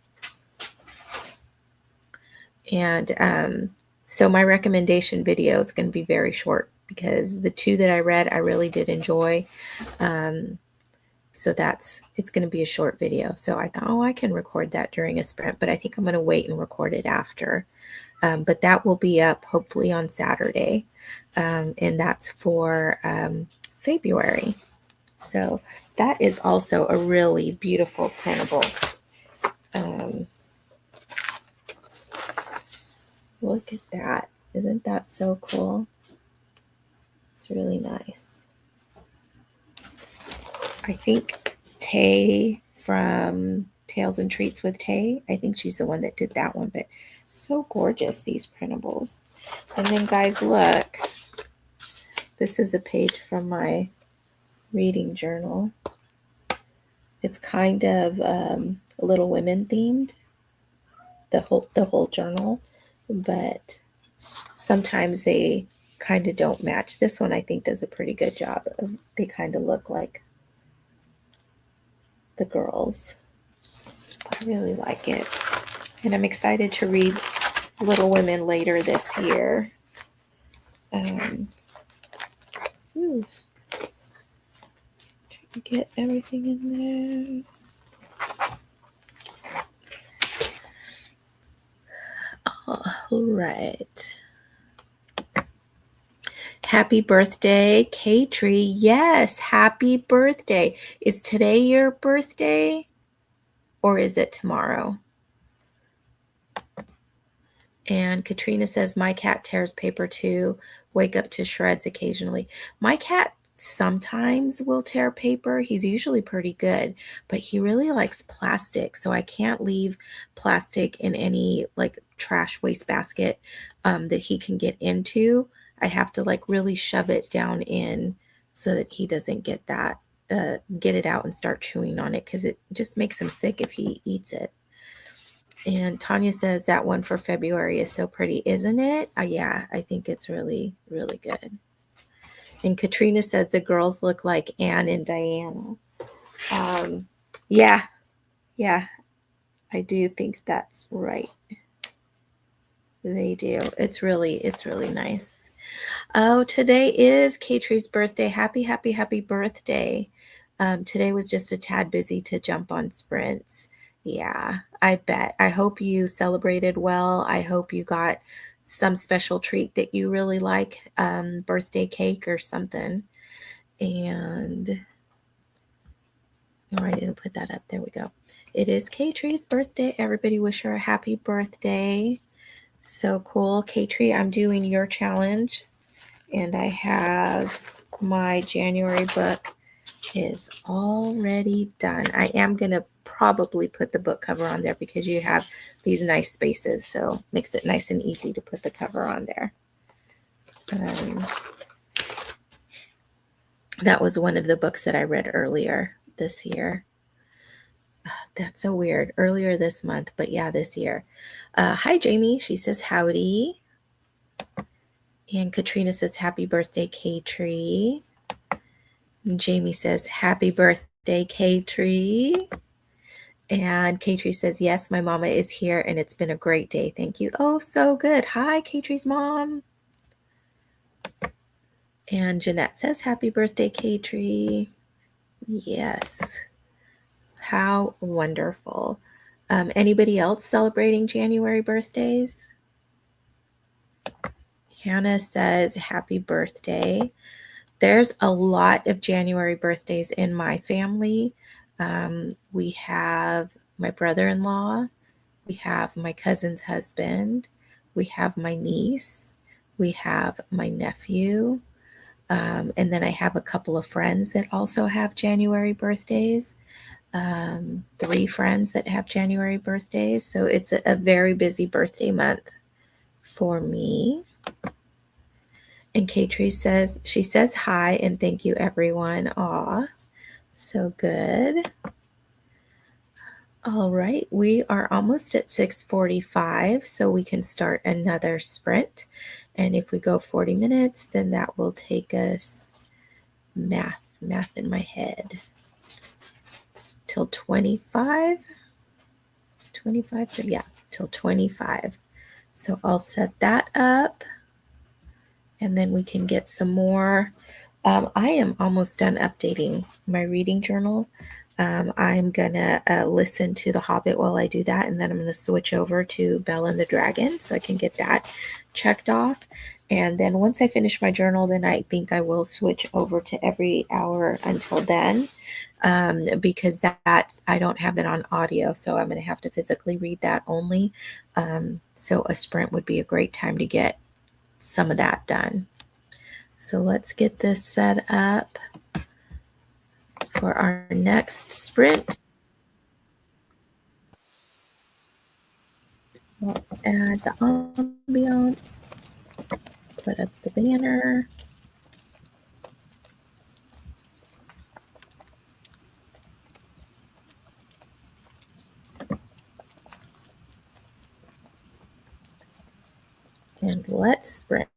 And so my recommendation video is going to be very short because the two that I read, I really did enjoy. So it's going to be a short video. So I thought, I can record that during a sprint, but I think I'm going to wait and record it after. But that will be up hopefully on Saturday. And that's for February. So that is also a really beautiful printable. Look at that. Isn't that so cool? It's really nice. I think Tay from Tales and Treats with Tay, I think she's the one that did that one, but so gorgeous, these printables. And then guys, look, this is a page from my reading journal. It's kind of Little Women themed, the whole journal, but sometimes they kind of don't match. This one I think does a pretty good job. They kind of look like the girls. I really like it. And I'm excited to read Little Women later this year. Trying to get everything in there. All right. Happy birthday, K-Tree. Yes, happy birthday. Is today your birthday or is it tomorrow? And Katrina says, my cat tears paper too. Wake up to shreds occasionally. My cat sometimes will tear paper. He's usually pretty good, but he really likes plastic. So I can't leave plastic in any like trash waste basket that he can get into. I have to like really shove it down in so that he doesn't get that, get it out and start chewing on it because it just makes him sick if he eats it. And Tanya says that one for February is so pretty, isn't it? Yeah, I think it's really, really good. And Katrina says the girls look like Anne and Diana. Yeah, I do think that's right. They do. It's really nice. Oh, today is Katree's birthday. Happy birthday. Today was just a tad busy to jump on sprints. Yeah, I bet. I hope you celebrated well. I hope you got some special treat that you really like, birthday cake or something. And I didn't put that up. There we go. It is Katree's birthday. Everybody wish her a happy birthday. So cool. Katrie, I'm doing your challenge, and I have my January book is already done. I am going to probably put the book cover on there because you have these nice spaces, so makes it nice and easy to put the cover on there. That was one of the books that I read earlier this year. That's so weird. Earlier this month, but yeah, this year. Hi, Jamie. She says howdy. And Katrina says happy birthday, K-Tree. And Jamie says happy birthday, K-Tree. And K-Tree says, yes, my mama is here and it's been a great day. Thank you. Oh, so good. Hi, K-Tree's mom. And Jeanette says, happy birthday, K-Tree. Yes. How wonderful. Anybody else celebrating January birthdays? Hannah says, happy birthday. There's a lot of January birthdays in my family. We have my brother-in-law, we have my cousin's husband, we have my niece, we have my nephew, and then I have a couple of friends that also have January birthdays. 3 friends that have January birthdays. So it's a very busy birthday month for me. And Katrie says, she says hi and thank you, everyone. Aw, so good. All right, we are almost at 6:45, so we can start another sprint. And if we go 40 minutes, then that will take us math in my head till 25, yeah, till 25. So I'll set that up and then we can get some more. I am almost done updating my reading journal. I'm gonna listen to The Hobbit while I do that, and then I'm gonna switch over to Belle and the Dragon so I can get that checked off. And then once I finish my journal, then I think I will switch over to Every Hour Until Then, because that I don't have it on audio, so I'm gonna have to physically read that only. So a sprint would be a great time to get some of that done. So let's get this set up for our next sprint. We'll add the ambiance, put up the banner. And let's sprint.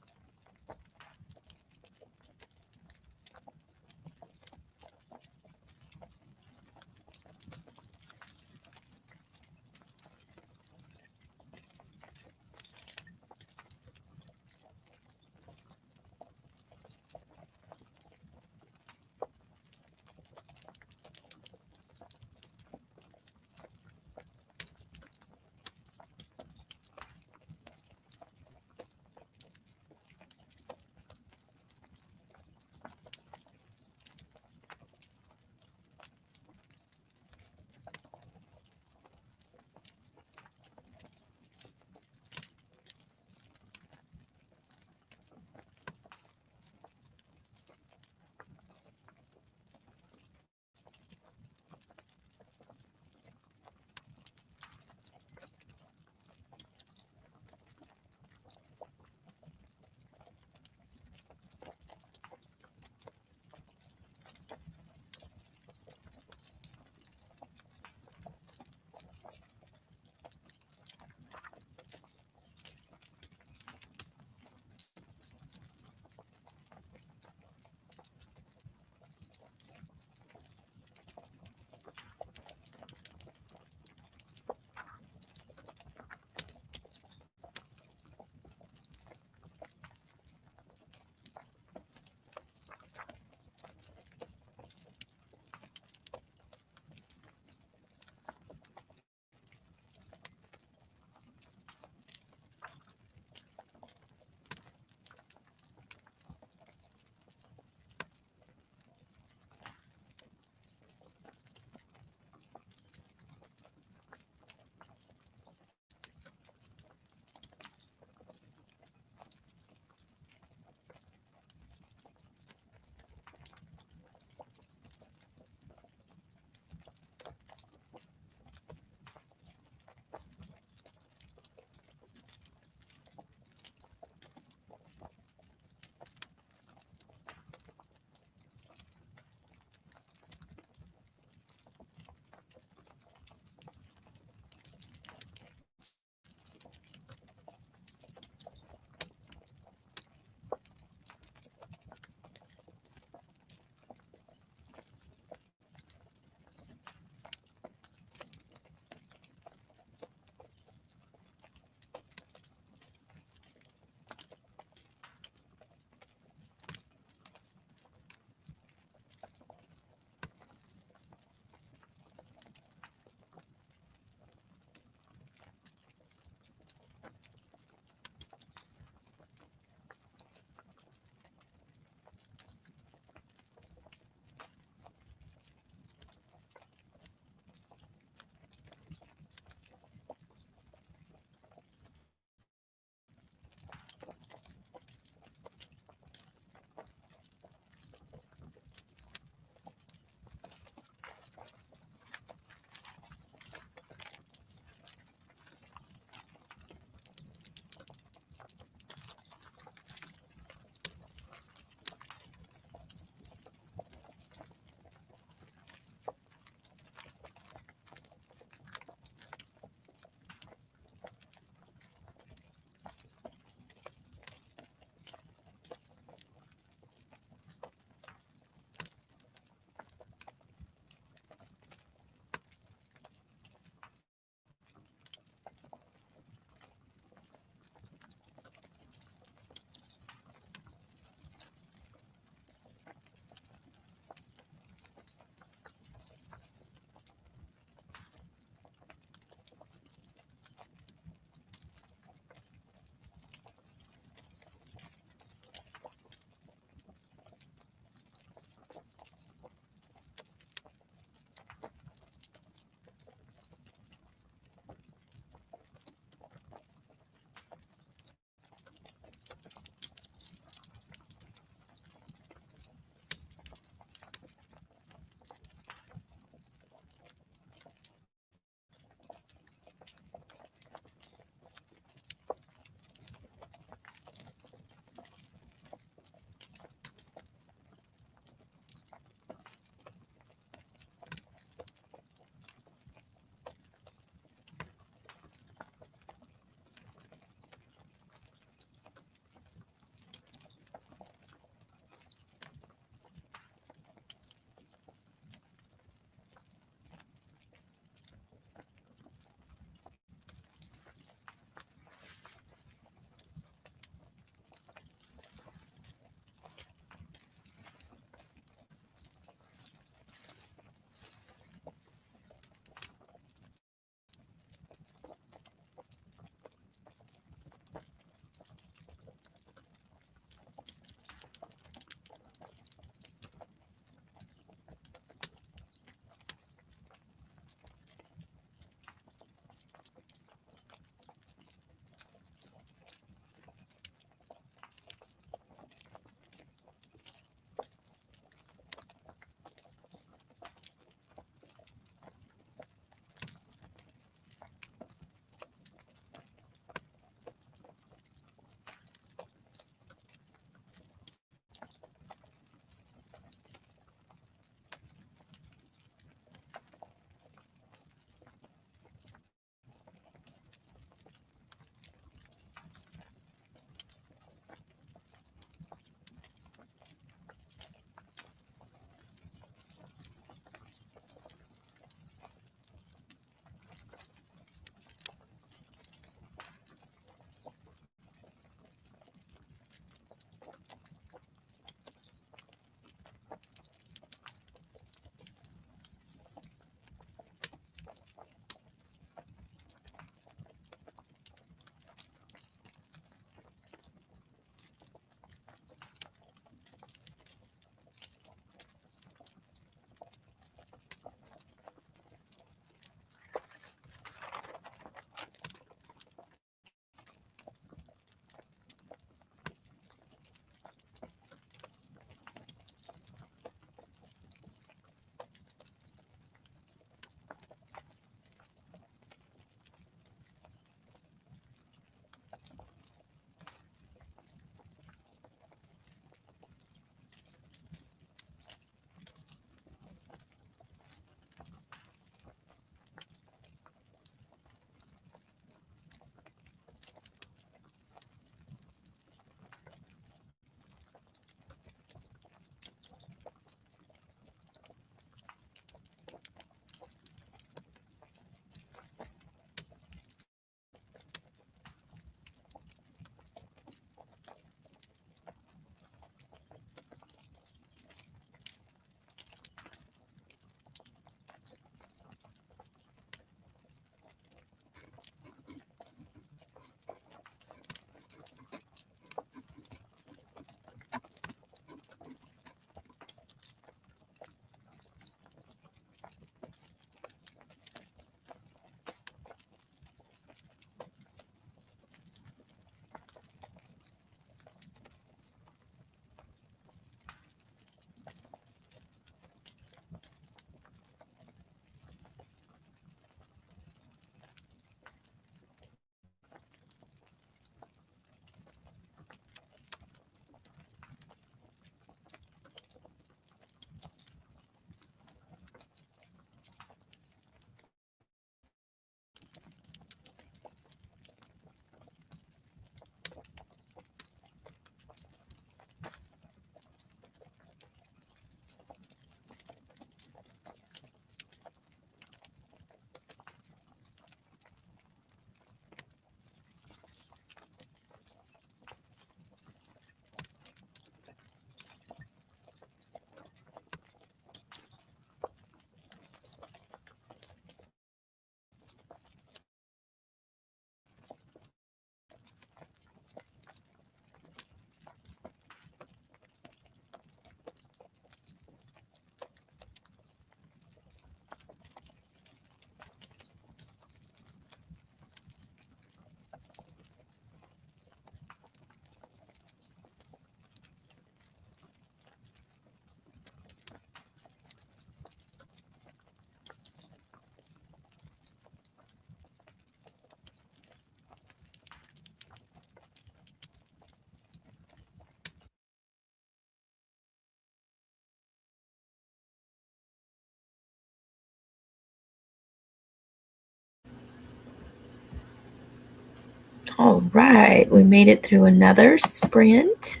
All right, we made it through another sprint.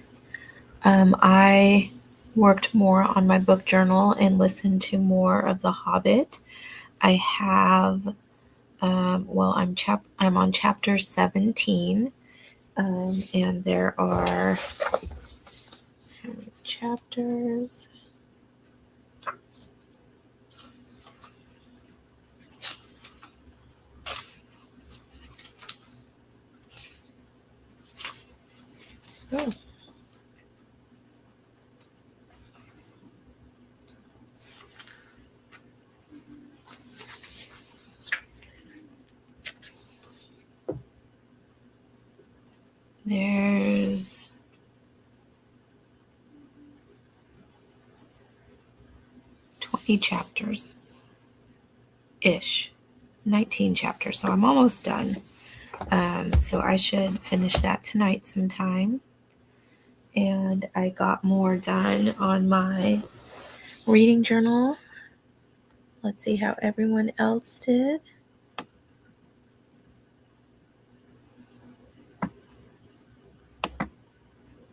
I worked more on my book journal and listened to more of The Hobbit. I have, I'm on chapter 17, and there are how many chapters? Oh, there's 20 chapters ish, 19 chapters. So I'm almost done. So I should finish that tonight sometime. And I got more done on my reading journal. Let's see how everyone else did.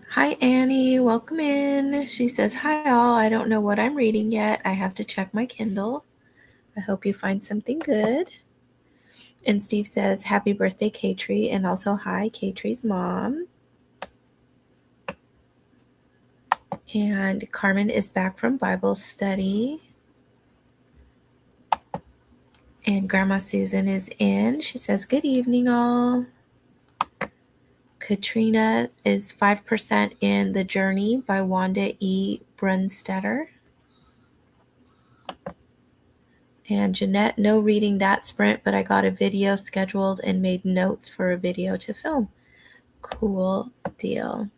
Hi, Annie. Welcome in. She says, hi, all. I don't know what I'm reading yet. I have to check my Kindle. I hope you find something good. And Steve says, happy birthday, Katrie. And also, hi, Katrie's mom. And Carmen is back from Bible study. And Grandma Susan is in. She says, good evening, all. Katrina is 5% in The Journey by Wanda E. Brunstetter. And Jeanette, no reading that sprint, but I got a video scheduled and made notes for a video to film. Cool deal.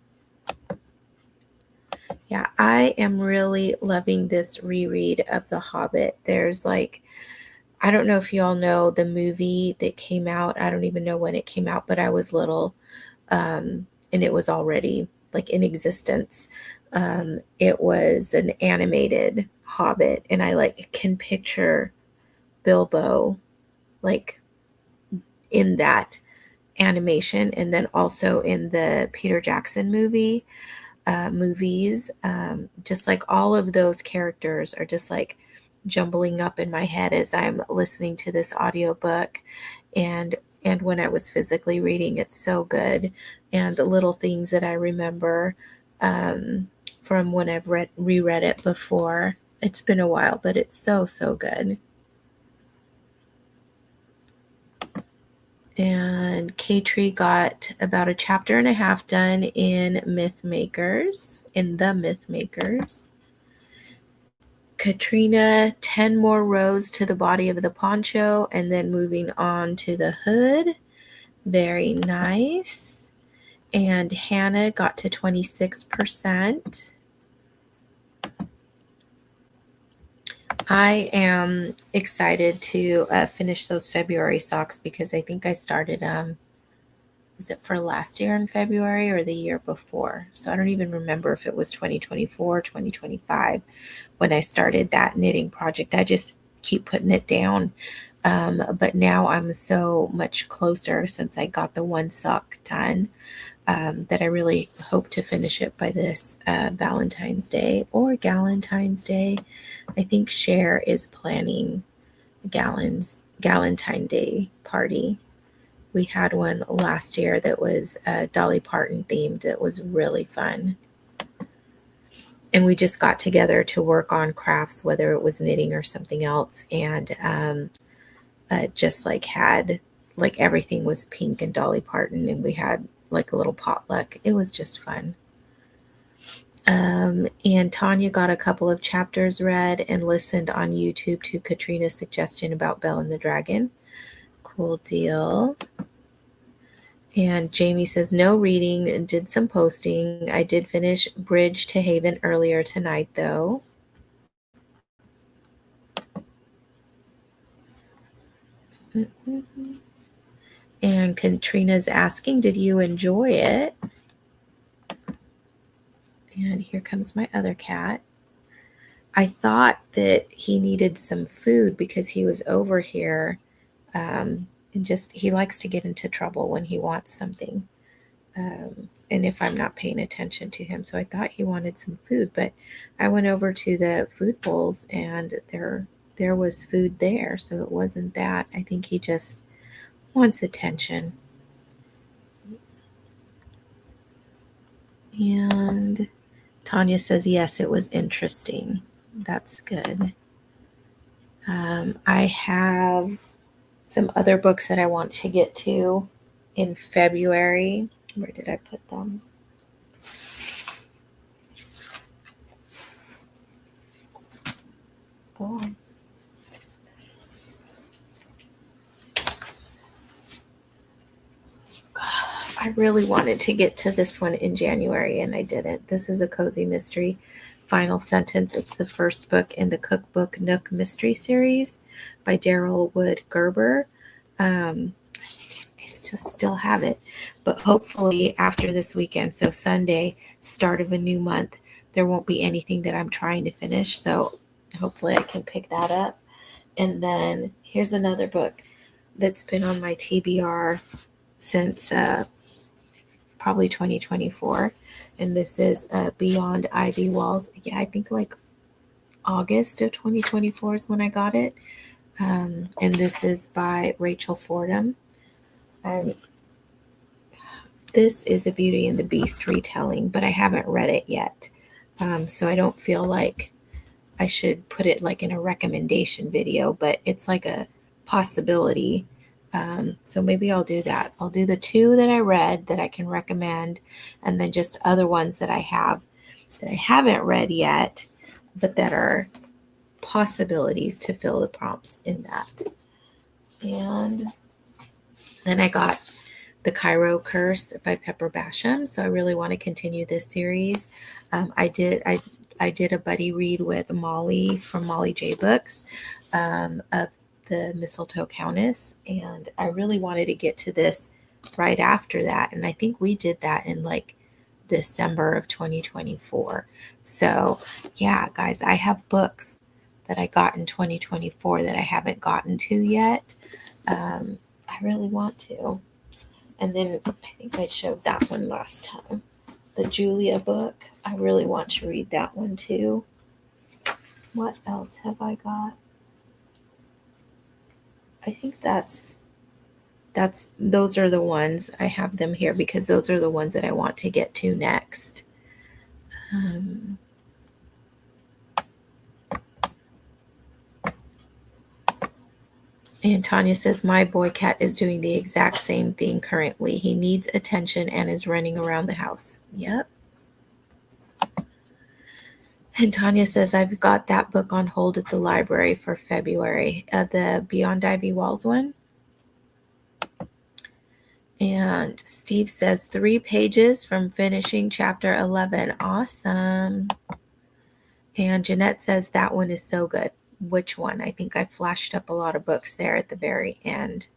Yeah, I am really loving this reread of The Hobbit. There's I don't know if you all know the movie that came out. I don't even know when it came out, but I was little, and it was already in existence. It was an animated Hobbit, and I can picture Bilbo like in that animation, and then also in the Peter Jackson movies. Just all of those characters are just jumbling up in my head as I'm listening to this audiobook, and when I was physically reading. It's so good, and the little things that I remember from when I've reread it before. It's been a while, but it's so good. And Katrie got about a chapter and a half done in the Myth Makers. Katrina, 10 more rows to the body of the poncho, and then moving on to the hood. Very nice. And Hannah got to 26%. I am excited to finish those February socks because I think I started was it for last year in February or the year before? So I don't even remember if it was 2024, 2025 when I started that knitting project. I just keep putting it down. But now I'm so much closer since I got the one sock done, that I really hope to finish it by this Valentine's Day or Galentine's Day. I think Cher is planning a Galentine Day party. We had one last year that was Dolly Parton themed. It was really fun. And we just got together to work on crafts, whether it was knitting or something else. And just had everything was pink and Dolly Parton, and we had a little potluck. It was just fun. And Tanya got a couple of chapters read and listened on YouTube to Katrina's suggestion about Belle and the Dragon. Cool deal. And Jamie says, no reading and did some posting. I did finish Bridge to Haven earlier tonight, though. And Katrina's asking, did you enjoy it? And here comes my other cat. I thought that he needed some food because he was over here and just he likes to get into trouble when he wants something. And if I'm not paying attention to him. So I thought he wanted some food, but I went over to the food bowls and there was food there. So it wasn't that. I think he just wants attention. And Tanya says, yes, it was interesting. That's good. I have some other books that I want to get to in February. Where did I put them? Oh. I really wanted to get to this one in January and I didn't. This is a cozy mystery. Final Sentence. It's the first book in the Cookbook Nook Mystery series by Daryl Wood Gerber. I still have it, but hopefully after this weekend, so Sunday, start of a new month, there won't be anything that I'm trying to finish. So hopefully I can pick that up. And then here's another book that's been on my TBR since probably 2024, and this is Beyond Ivy Walls. Yeah, I think like August of 2024 is when I got it. And this is by Rachel Fordham. This is a Beauty and the Beast retelling, but I haven't read it yet. So I don't feel like I should put it like in a recommendation video, but it's like a possibility. So maybe I'll do that. I'll do the 2 that I read that I can recommend, and then just other ones that I have that I haven't read yet, but that are possibilities to fill the prompts in that. And then I got The Cairo Curse by Pepper Basham. So I really want to continue this series. I did a buddy read with Molly from Molly J Books of the Mistletoe Countess, and I really wanted to get to this right after that, and I think we did that in like December of 2024. So yeah, guys, I have books that I got in 2024 that I haven't gotten to yet. I really want to. And then I think I showed that one last time, the Julia book. I really want to read that one too. What else have I got? I think those are the ones. I have them here because those are the ones that I want to get to next. And Tanya says, my boy cat is doing the exact same thing currently. He needs attention and is running around the house. Yep. And Tanya says, I've got that book on hold at the library for February, the Beyond Ivy Walls one. And Steve says 3 pages from finishing chapter 11. Awesome. And Jeanette says that one is so good. Which one? I think I flashed up a lot of books there at the very end.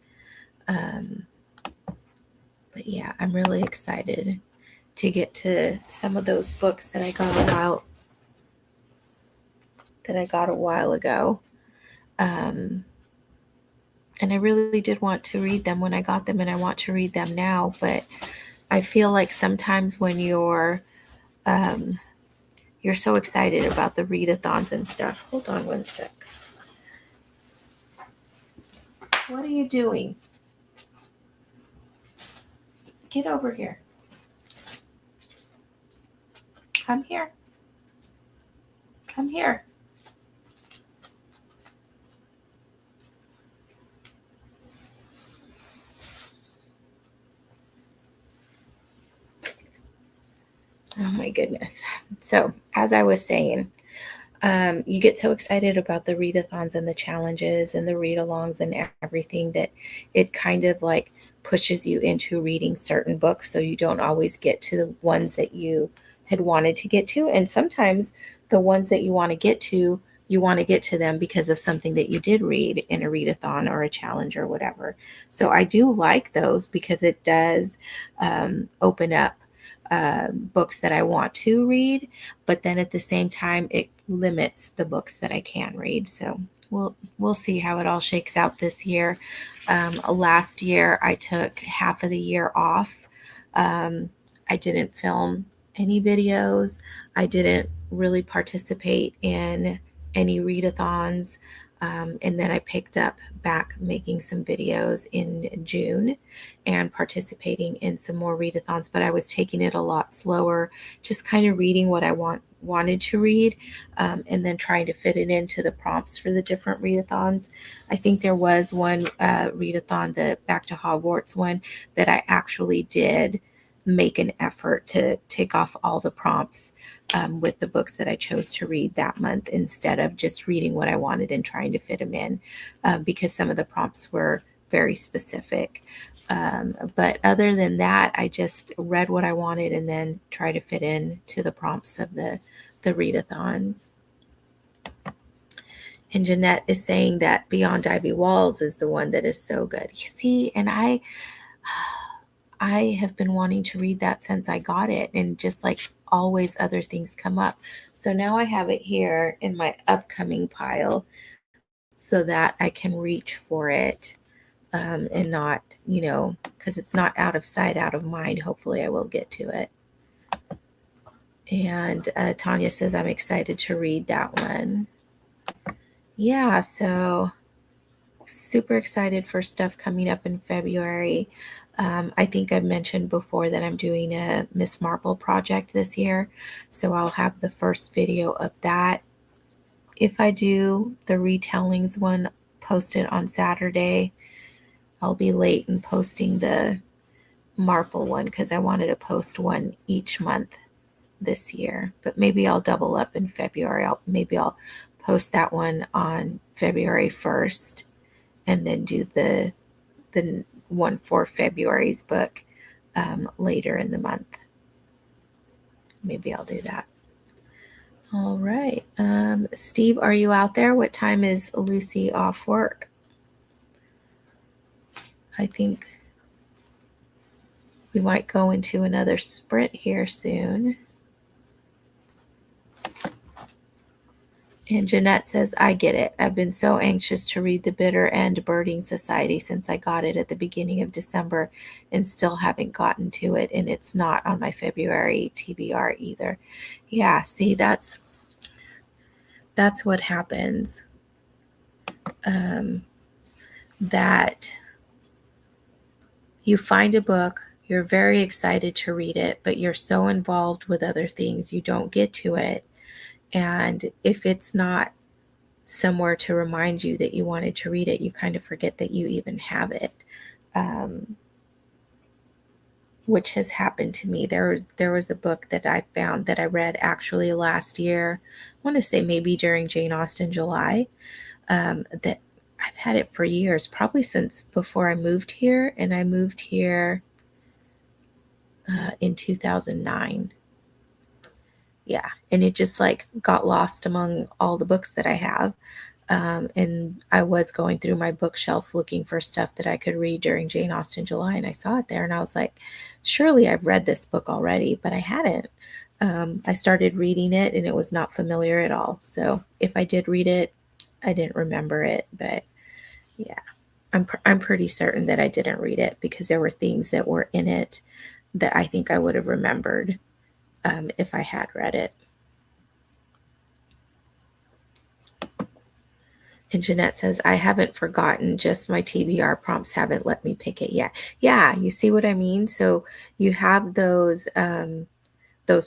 But yeah, I'm really excited to get to some of those books that I got a while ago. And I really did want to read them when I got them, and I want to read them now. But I feel like sometimes when you're so excited about the readathons and stuff. Hold on one sec. What are you doing? Get over here. Come here. Come here. Oh my goodness. So, as I was saying, you get so excited about the readathons and the challenges and the read-alongs and everything that it kind of like pushes you into reading certain books, so you don't always get to the ones that you had wanted to get to. And sometimes the ones that you want to get to, you want to get to them because of something that you did read in a readathon or a challenge or whatever. So I do like those because it does open up books that I want to read, but then at the same time, it limits the books that I can read. So we'll see how it all shakes out this year. Last year, I took half of the year off. I didn't film any videos. I didn't really participate in any readathons. And then I picked up back making some videos in June and participating in some more readathons, but I was taking it a lot slower, just kind of reading what I wanted to read, and then trying to fit it into the prompts for the different readathons. I think there was one readathon, the Back to Hogwarts one, that I actually did make an effort to take off all the prompts with the books that I chose to read that month instead of just reading what I wanted and trying to fit them in, because some of the prompts were very specific. But other than that, I just read what I wanted and then try to fit in to the prompts of the readathons. And Jeanette is saying that Beyond Ivy Walls is the one that is so good. You see, and I have been wanting to read that since I got it, and just like always other things come up. So now I have it here in my upcoming pile so that I can reach for it, and not, because it's not out of sight, out of mind. Hopefully I will get to it. And Tanya says, I'm excited to read that one. Yeah, so super excited for stuff coming up in February. I think I've mentioned before that I'm doing a Miss Marple project this year. So I'll have the first video of that. If I do the retellings one posted on Saturday, I'll be late in posting the Marple one because I wanted to post one each month this year. But maybe I'll double up in February. Maybe I'll post that one on February 1st and then do the one for February's book later in the month. Maybe I'll do that. All right. Steve, are you out there? What time is Lucy off work? I think we might go into another sprint here soon. And Jeanette says, I get it. I've been so anxious to read The Bitter End Birding Society since I got it at the beginning of December and still haven't gotten to it. And it's not on my February TBR either. Yeah, see, that's what happens. That you find a book, you're very excited to read it, but you're so involved with other things, you don't get to it. And if it's not somewhere to remind you that you wanted to read it, you kind of forget that you even have it, which has happened to me. There was a book that I found that I read actually last year. I want to say maybe during Jane Austen July, that I've had it for years, probably since before I moved here, and I moved here in 2009. Yeah, and it just like got lost among all the books that I have. And I was going through my bookshelf looking for stuff that I could read during Jane Austen July, and I saw it there, and I was like, surely I've read this book already, but I hadn't. I started reading it, and it was not familiar at all. So if I did read it, I didn't remember it, but yeah, I'm pretty certain that I didn't read it because there were things that were in it that I think I would have remembered if I had read it. And Jeanette says, I haven't forgotten, just my TBR prompts haven't let me pick it yet. Yeah, you see what I mean? So you have those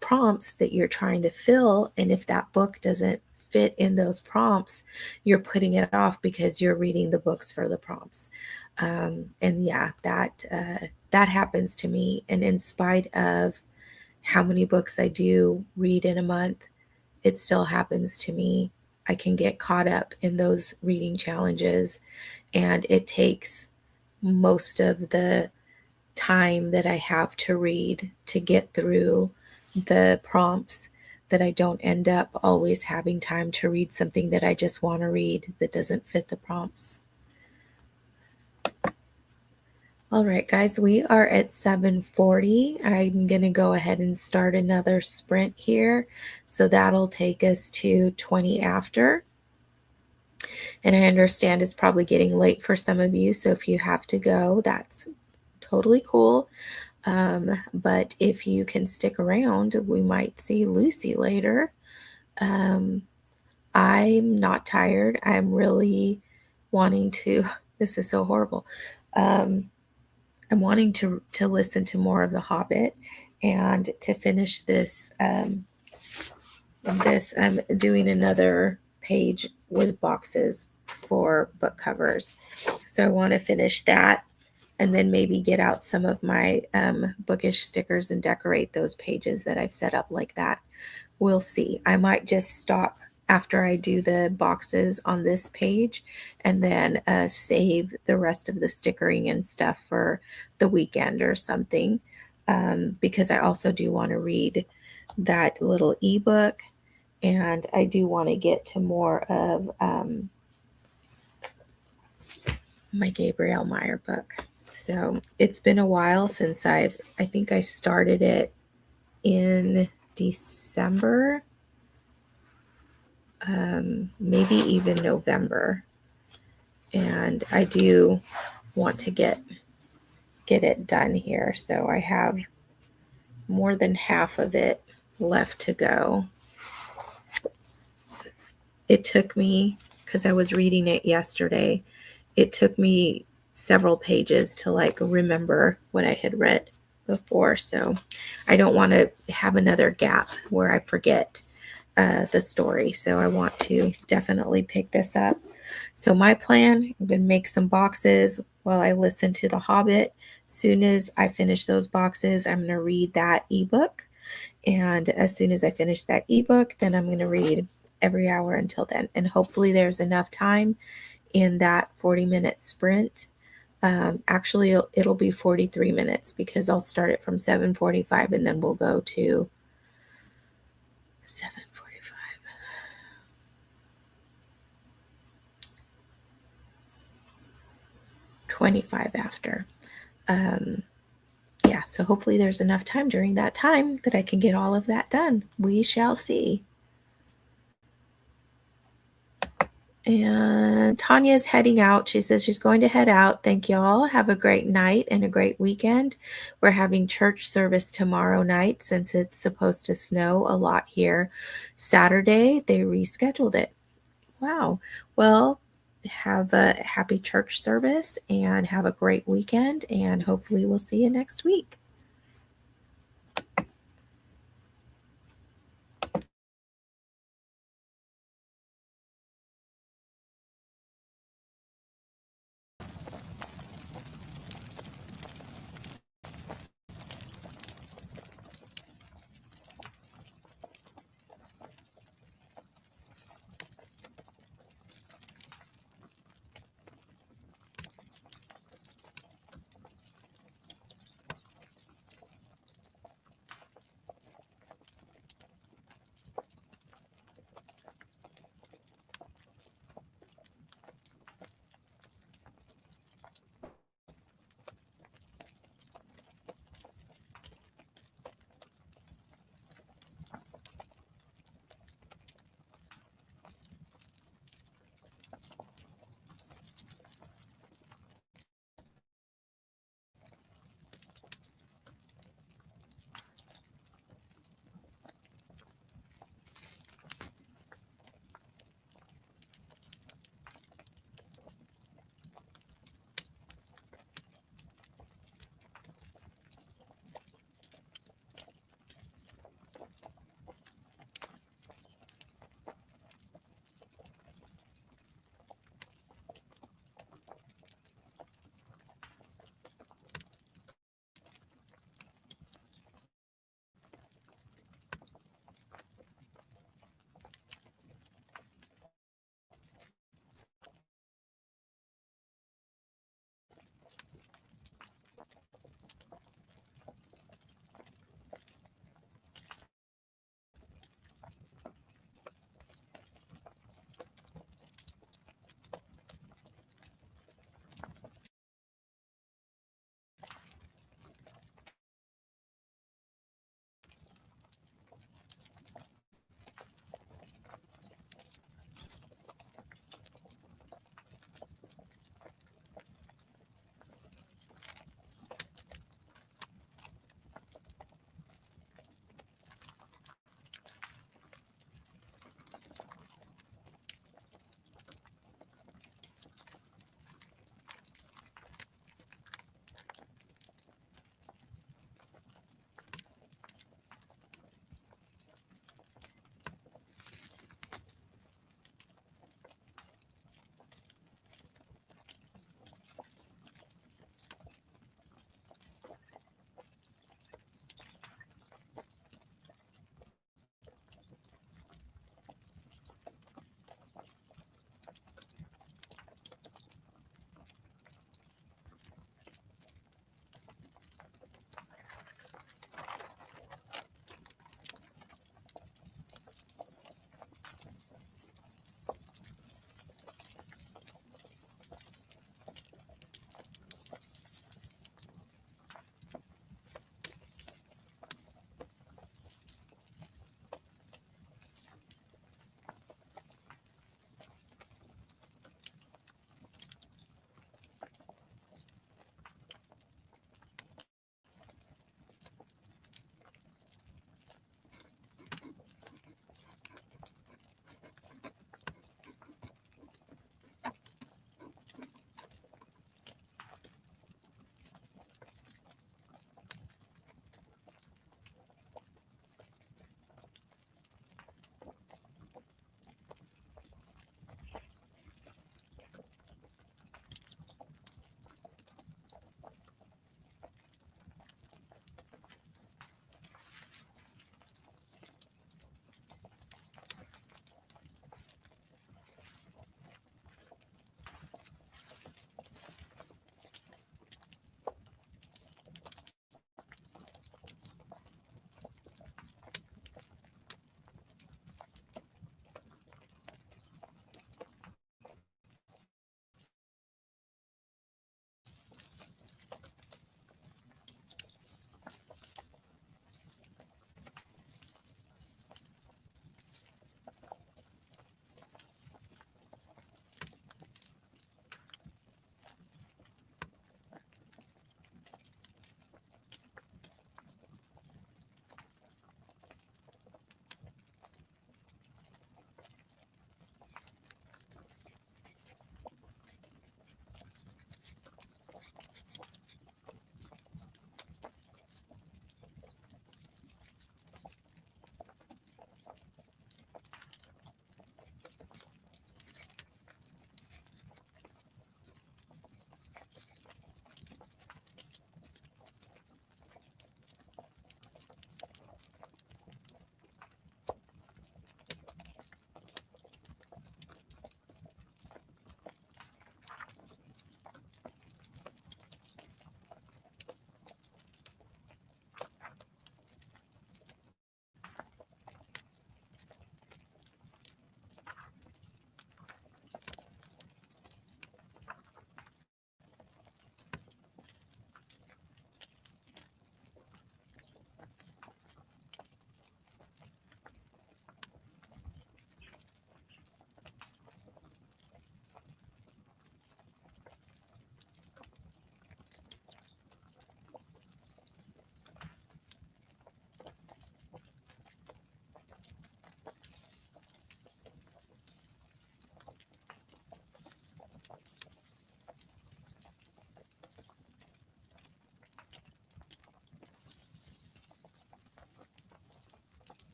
prompts that you're trying to fill, and if that book doesn't fit in those prompts, you're putting it off because you're reading the books for the prompts. And yeah, that happens to me. And in spite of how many books I do read in a month, it still happens to me. I can get caught up in those reading challenges, and it takes most of the time that I have to read to get through the prompts that I don't end up always having time to read something that I just want to read that doesn't fit the prompts. All right, guys, we are at 7:40. I'm going to go ahead and start another sprint here. So that'll take us to 20 after. And I understand it's probably getting late for some of you, so if you have to go, that's totally cool. But if you can stick around, we might see Lucy later. Um, I'm not tired. I'm really wanting to, this is so horrible. Um, I'm wanting to listen to more of The Hobbit and to finish this. I'm doing another page with boxes for book covers. So I want to finish that and then maybe get out some of my bookish stickers and decorate those pages that I've set up like that. We'll see. I might just stop after I do the boxes on this page and then save the rest of the stickering and stuff for the weekend or something, because I also do want to read that little ebook, and I do want to get to more of my Gabrielle Meyer book. So it's been a while since I think I started it in December, maybe even November. And I do want to get it done here. So I have more than half of it left to go. It took me, because I was reading it yesterday, it took me several pages to like remember what I had read before. So I don't want to have another gap where I forget the story. So I want to definitely pick this up. So my plan, I'm going to make some boxes while I listen to The Hobbit. Soon as I finish those boxes, I'm going to read that ebook. And as soon as I finish that ebook, then I'm going to read every hour until then. And hopefully there's enough time in that 40-minute sprint. Actually, it'll be 43 minutes because I'll start it from 7:45 and then we'll go to 7:45. 25 after. Um, yeah, so hopefully there's enough time during that time that I can get all of that done. We shall see. And Tanya's heading out. She says she's going to head out. Thank you all. Have a great night and a great weekend. We're having church service tomorrow night since it's supposed to snow a lot here. Saturday, they rescheduled it. Wow. Well, have a happy church service and have a great weekend. And hopefully, we'll see you next week.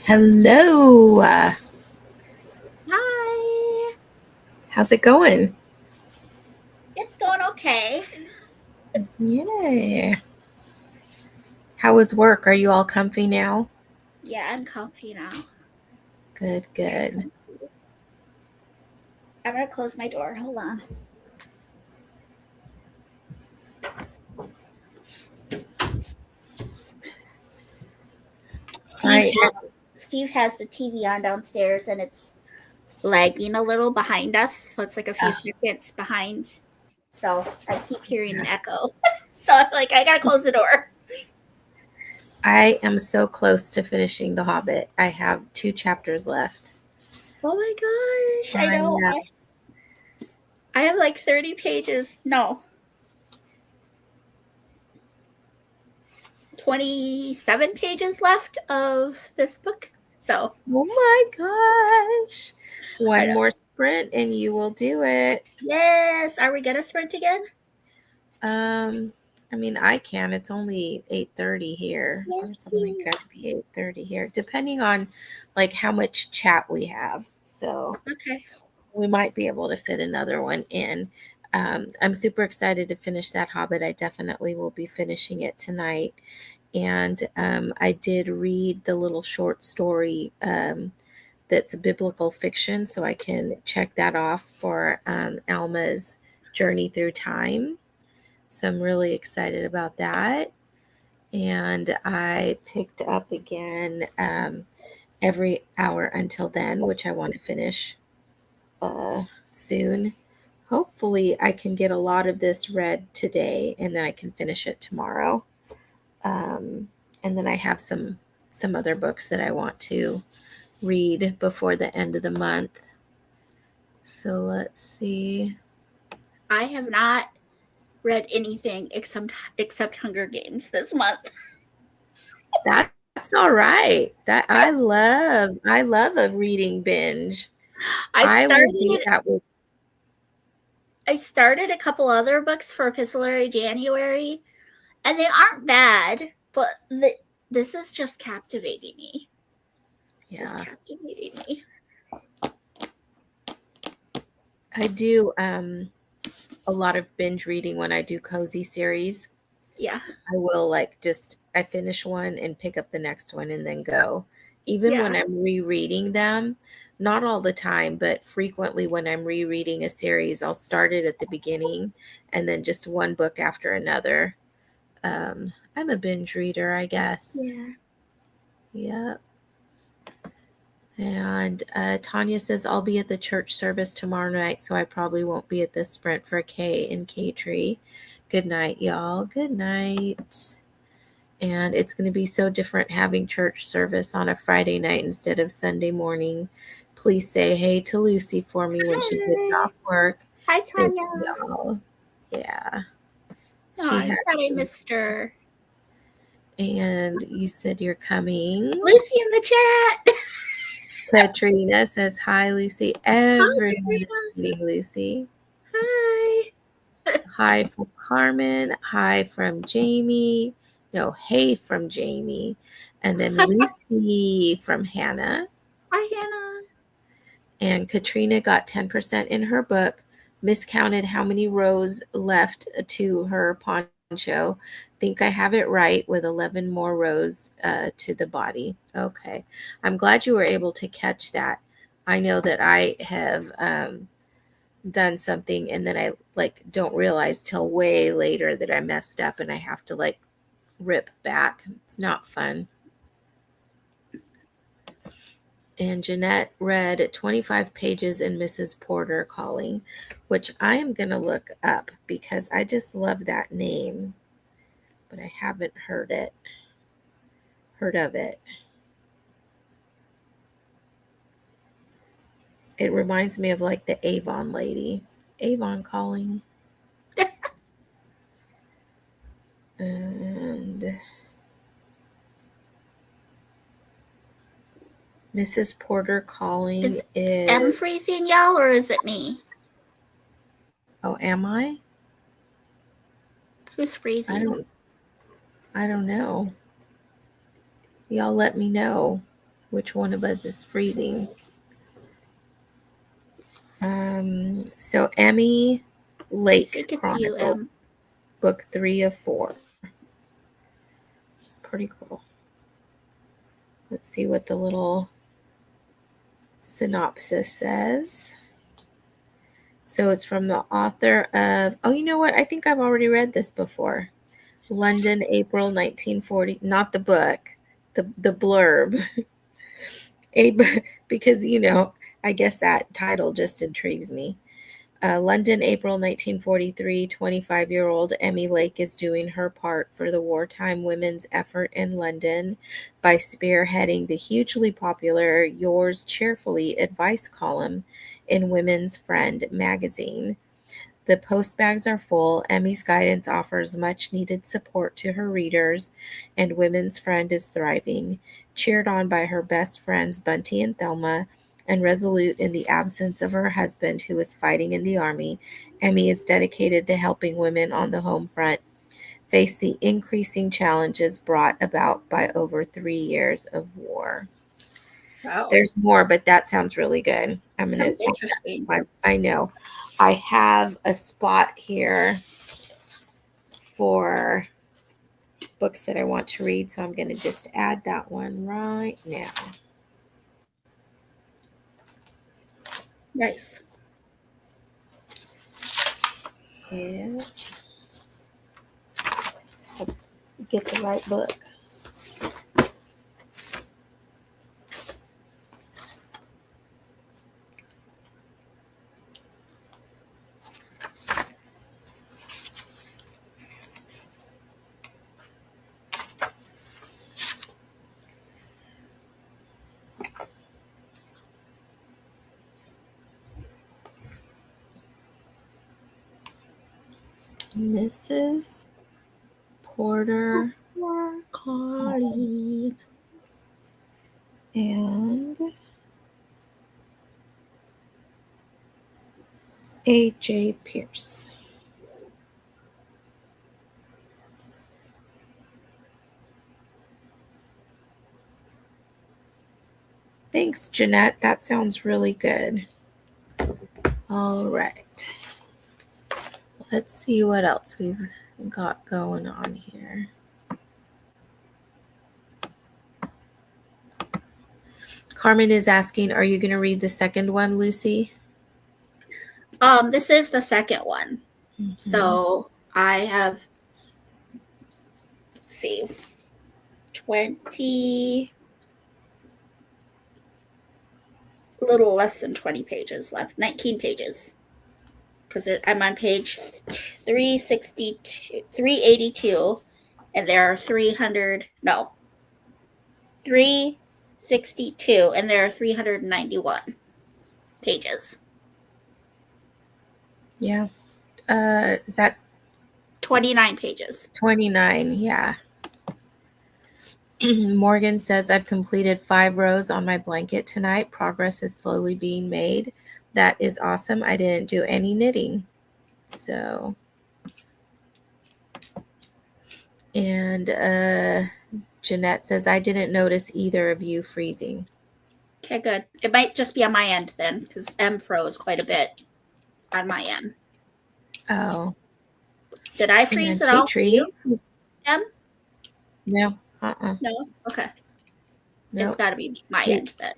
Hello. Hi. How's it going? It's going okay. Yeah. How was work? Are you all comfy now? Yeah, I'm comfy now. Good, Very good. comfy. I'm gonna close my door. Hold on. All Steve right. has Steve has the TV on downstairs and it's lagging a little behind us, so it's like a few Uh, seconds behind. So I keep hearing an echo. So I'm like, I gotta close the door. I am so close to finishing The Hobbit. I have 2 chapters left. Oh my gosh! I I know. know. I have like 30 pages. No, 27 pages left of this book. So Oh my gosh. I One know. more sprint and you will do it. Yes. Are we gonna sprint again? Um, I mean, I can. It's only 8:30 here, or it's only Yay. going to be 8:30 here, depending on like how much chat we have. So Okay. we might be able to fit another one in. I'm super excited to finish that Hobbit. I definitely will be finishing it tonight. And I did read the little short story that's biblical fiction, so I can check that off for Alma's journey through time. So I'm really excited about that. And I picked up again Every Hour Until Then, which I want to finish soon. Hopefully, I can get a lot of this read today, and then I can finish it tomorrow. Um, and then I have some other books that I want to read before the end of the month. So let's see. I have not read anything except Hunger Games this month. That's all right. That I love a reading binge. I I will do started that with I started a couple other books for Epistolary January, and they aren't bad, but this is just captivating me. This is yeah. captivating me. I do a lot of binge reading when I do cozy series. Yeah, I will like just I finish one and pick up the next one and then go. Even when yeah, I'm rereading them, not all the time, but frequently when I'm rereading a series, I'll start it at the beginning and then just one book after another. I'm a binge reader, I guess. yeah. Yeah. And Tanya says, I'll be at the church service tomorrow night, so I probably won't be at the sprint for Kay and K Tree. Good night, y'all. Good night. And it's going to be so different having church service on a Friday night instead of Sunday morning. Please say hey to Lucy for me when she gets Hi, off work. hi, Thank Tanya. y'all. Yeah. Oh, She I'm had, sad I missed her. and you said you're coming. Lucy in the chat. Katrina says, hi, Lucy. Hi, Everyone is Katrina. reading Lucy. Hi. Hi from Carmen. Hi from Jamie. No, hey from Jamie. And then Lucy from Hannah. Hi, Hannah. And Katrina got 10% in her book, miscounted how many rows left to her poncho. Think I have it right with 11 more rows to the body. Okay. I'm glad you were able to catch that. I know that I have done something and then I like don't realize till way later that I messed up and I have to like rip back. It's not fun. And Jeanette read 25 pages in Mrs. Porter Calling, which I am going to look up because I just love that name, but I haven't heard of it. It reminds me of like the Avon lady. Avon Calling. And Mrs. Porter Is Calling M is, freezing y'all or is it me? oh, am I? Who's I freezing? don't I don't know. Y'all let me know. which one of us is freezing. So Emmy I Lake think it's you, M. Chronicles, book 3 of 4. Pretty cool. Let's see what the little synopsis says. So it's from the author of, oh, you know what? I think I've already read this before. London, April 1940. Not the book, the blurb. Because, I guess that title just intrigues me. London, April 1943, 25-year-old Emmy Lake is doing her part for the wartime women's effort in London by spearheading the hugely popular Yours Cheerfully advice column in Women's Friend magazine. The postbags are full. Emmy's guidance offers much needed support to her readers, and Women's Friend is thriving, cheered on by her best friends Bunty and Thelma, and resolute in the absence of her husband who is fighting in the army. Emmy is dedicated to helping women on the home front face the increasing challenges brought about by over 3 years of war. Wow. There's more, but that sounds really good. I'm going to add Sounds that interesting. to I know. I have a spot here for books that I want to read, so I'm going to just add that one right now. Nice. Yeah. Get the right book. Mrs. Porter Colleen. and A.J. Pierce. Thanks, Jeanette. That sounds really good. All right. Let's see what else we've got going on here. Carmen is asking, are you going to read the second one, Lucy? This is the second one. Mm-hmm. So I have, let's see, 20, a little less than 20 pages left, 19 pages. Because I'm on page 382, and there are 362, and there are 391 pages. Yeah. Is that 29 pages? 29, yeah. Morgan says, I've completed 5 rows on my blanket tonight. Progress is slowly being made. That is awesome. I didn't do any knitting. So, and Jeanette says, I didn't notice either of you freezing. Okay, good. It might just be on my end then, because M froze quite a bit on my end. Oh. Did I freeze at all for you, M? No. No? Okay. Nope. It's got to be my end then.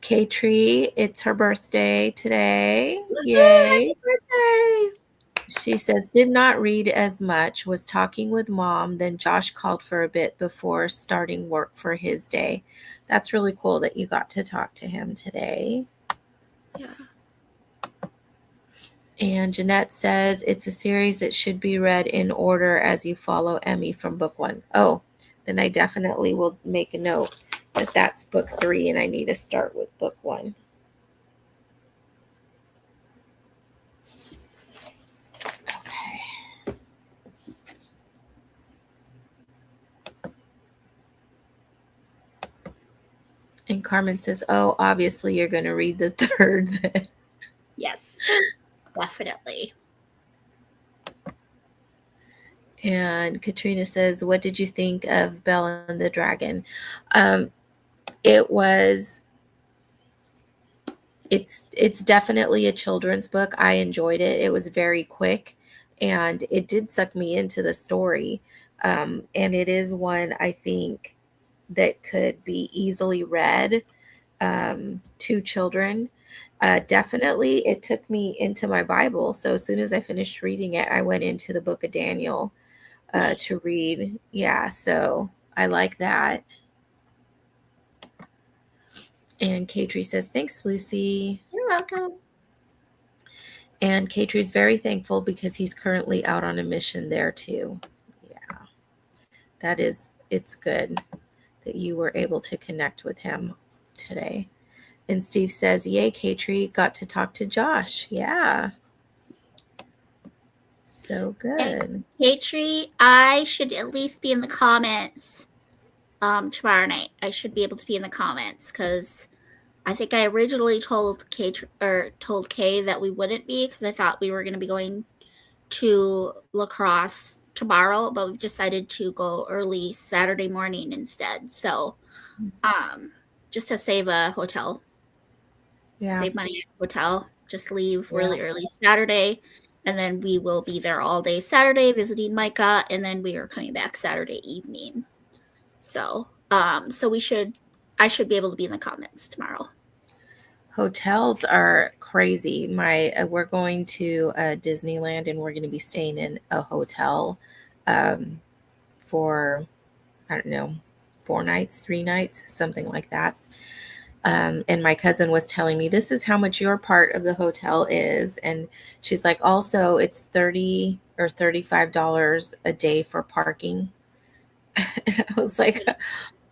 K-Tree, it's her birthday today. Woo-hoo, Yay. happy birthday. She says, did not read as much, was talking with mom, then Josh called for a bit before starting work for his day. That's really cool that you got to talk to him today. Yeah. And Jeanette says, it's a series that should be read in order as you follow Emmy from book 1. Oh, then I definitely will make a note that that's book 3 and I need to start with book 1. And Carmen says, oh, obviously you're going to read the third then. Yes, definitely. And Katrina says, what did you think of Belle and the Dragon? It was it's definitely a children's book. I enjoyed it. It was very quick and it did suck me into the story. And it is one I think that could be easily read to children. Definitely, it took me into my Bible. So as soon as I finished reading it, I went into the book of Daniel Nice. to read. Yeah, so I like that. And Katrie says, thanks, Lucy. You're welcome. And Katrie's very thankful because he's currently out on a mission there too. Yeah, it's good that you were able to connect with him today. And Steve says, yay, Katrie, got to talk to Josh. Yeah. So And good. Katrie, I should at least be in the comments tomorrow night. I should be able to be in the comments because I think I originally told Kay that we wouldn't be because I thought we were going to be going to lacrosse tomorrow, but we've decided to go early Saturday morning instead. So, just to save a hotel, Yeah. save money at hotel, just leave Yeah. really early Saturday, and then we will be there all day Saturday visiting Micah, and then we are coming back Saturday evening. So, I should be able to be in the comments tomorrow. Hotels are crazy. We're going to Disneyland and we're going to be staying in a hotel for I don't know 4 nights, 3 nights, something like that. And my cousin was telling me this is how much your part of the hotel is, and she's like, also it's $30 or $35 a day for parking. And I was like,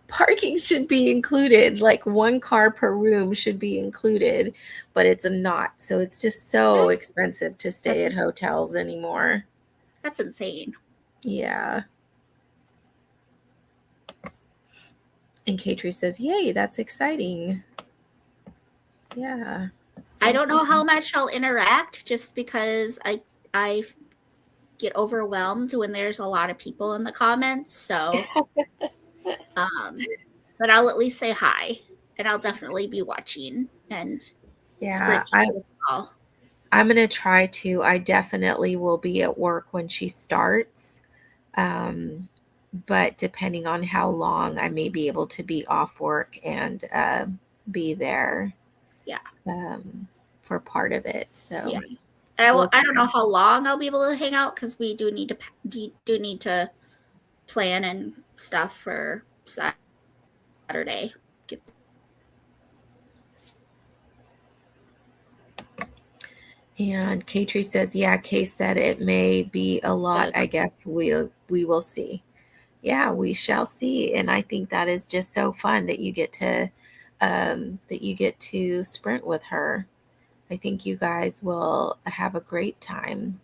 parking should be included. Like one car per room should be included, but it's not. So it's just so expensive to stay at hotels anymore. That's insane. Yeah. And Katrie says, yay, that's exciting. Yeah. I don't know how much I'll interact just because I get overwhelmed when there's a lot of people in the comments. So, but I'll at least say hi, and I'll definitely be watching and Yeah, sprint to the call. I'm going to try to. I definitely will be at work when she starts. Um, but depending on how long, I may be able to be off work and be there Yeah. For part of it. Yeah. So And we'll I don't know how long I'll be able to hang out because we do need to plan and stuff for Saturday. And Katrie says, yeah, Kay said it may be a lot. I guess we will see. Yeah, we shall see. And I think that is just so fun that you get to sprint with her. I think you guys will have a great time.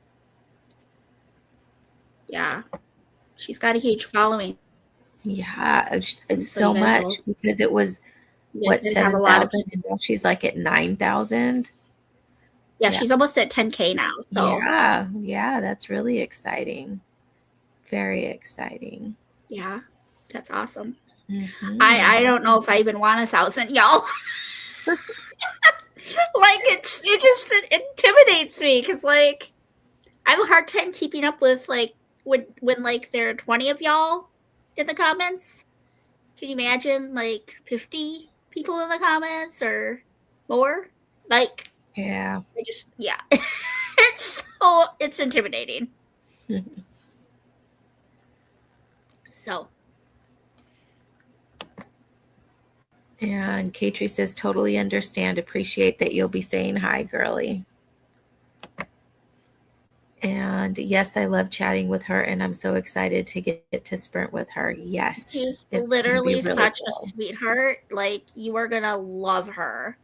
Yeah. She's got a huge following. Yeah, it's So so you guys much because it was what gonna have a lot of 7,000 people. and now she's like at 9,000. Yeah, Yeah. she's almost at 10K now. So Yeah. Yeah, that's really exciting. Very exciting. yeah, that's awesome. Mhm. I don't know if I even want 1,000, y'all. Like it just intimidates me because like I have a hard time keeping up with like when like there are 20 of y'all in the comments. Can you imagine like 50 people in the comments or more? Like Yeah. I just yeah. It's intimidating. So And Katrie says, totally understand, appreciate that you'll be saying hi, girly. And yes, I love chatting with her, and I'm so excited to get to sprint with her. Yes, she's it's going to be literally really such a cool. sweetheart. Like you are gonna love her.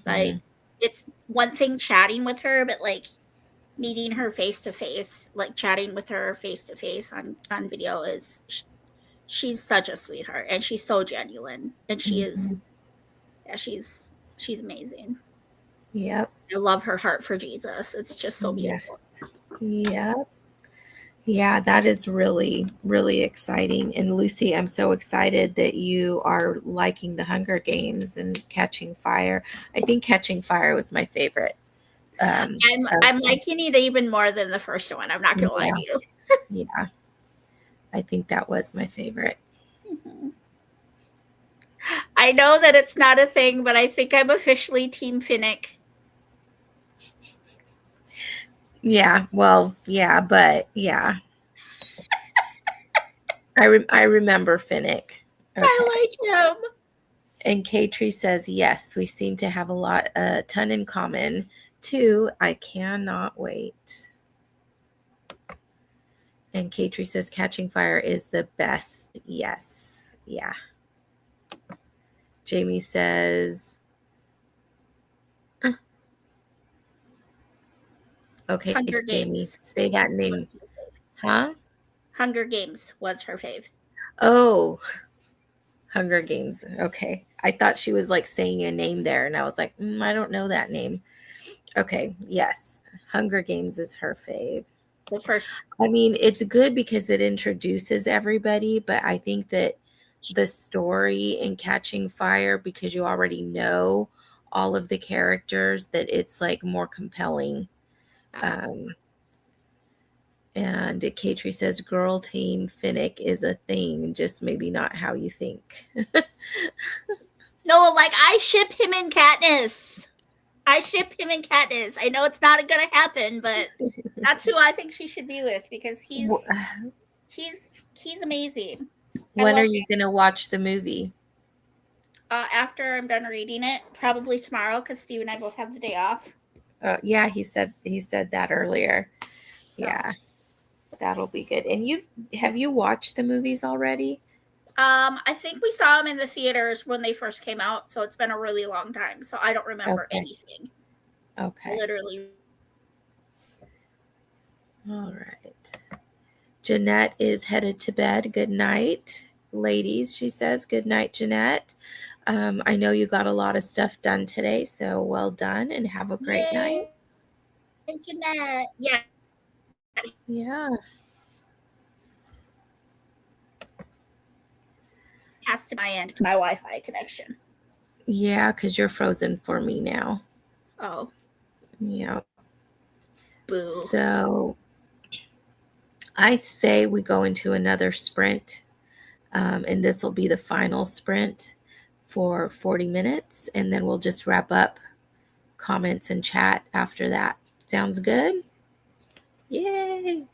Like Hmm. it's one thing chatting with her, but like meeting her face to face, like chatting with her face to face on video is she's such a sweetheart and she's so genuine and she Hmm. is yeah she's amazing. Yep. I love her heart for Jesus. It's just so Yes. beautiful. Yep. Yeah, that is really, really exciting. And Lucy, I'm so excited that you are liking the Hunger Games and Catching Fire. I think Catching Fire was my favorite. Of I'm liking it even more than the first one. I'm not them. gonna lie to Yeah, you. yeah, I think that was my favorite. Mhm. I know that it's not a thing, but I think I'm officially Team Finnick. Yeah, well, yeah, but yeah, I remember Finnick. I Okay. like him. And Katrie says, yes, we seem to have a ton in common. Too, I cannot wait. And Katrie says, Catching Fire is the best. Yes. Yeah. Jamie says, okay, Hunger Jamie, Games say that was name. her fave. Huh? Hunger Games was her fave. Oh, Hunger Games. Okay. I thought she was like saying a name there, and I was like, I don't know that name. Okay. Yes. Hunger Games is her fave. The first. I mean, it's good because it introduces everybody, but I think that the story in Catching Fire, because you already know all of the characters, that it's like more compelling. Um, and Katrie says, Girl Team Finnick is a thing, just maybe not how you think. No, like I ship him and Katniss. I ship him and Katniss. I know it's not gonna happen, but that's who I think she should be with because he's amazing. I When are love you going to watch the movie? after I'm done reading it, probably tomorrow because Steve and I both have the day off. Yeah, he said that earlier. So, Yeah, that'll be good. And you watched the movies already? I think we saw them in the theaters when they first came out, so it's been a really long time. So I don't remember Okay. anything. I Okay. literally. All right. Jeanette is headed to bed. Good night, ladies. She says, good night, Jeanette. I know you got a lot of stuff done today, so well done and have a great night. Yay, Jeanette! Yeah, Yeah. has to my end, my Wi-Fi connection. Yeah, because you're frozen for me now. Oh, Yeah. boo. So I say we go into another sprint, and this will be the final sprint for 40 minutes, and then we'll just wrap up comments and chat after that. Sounds good? Yay!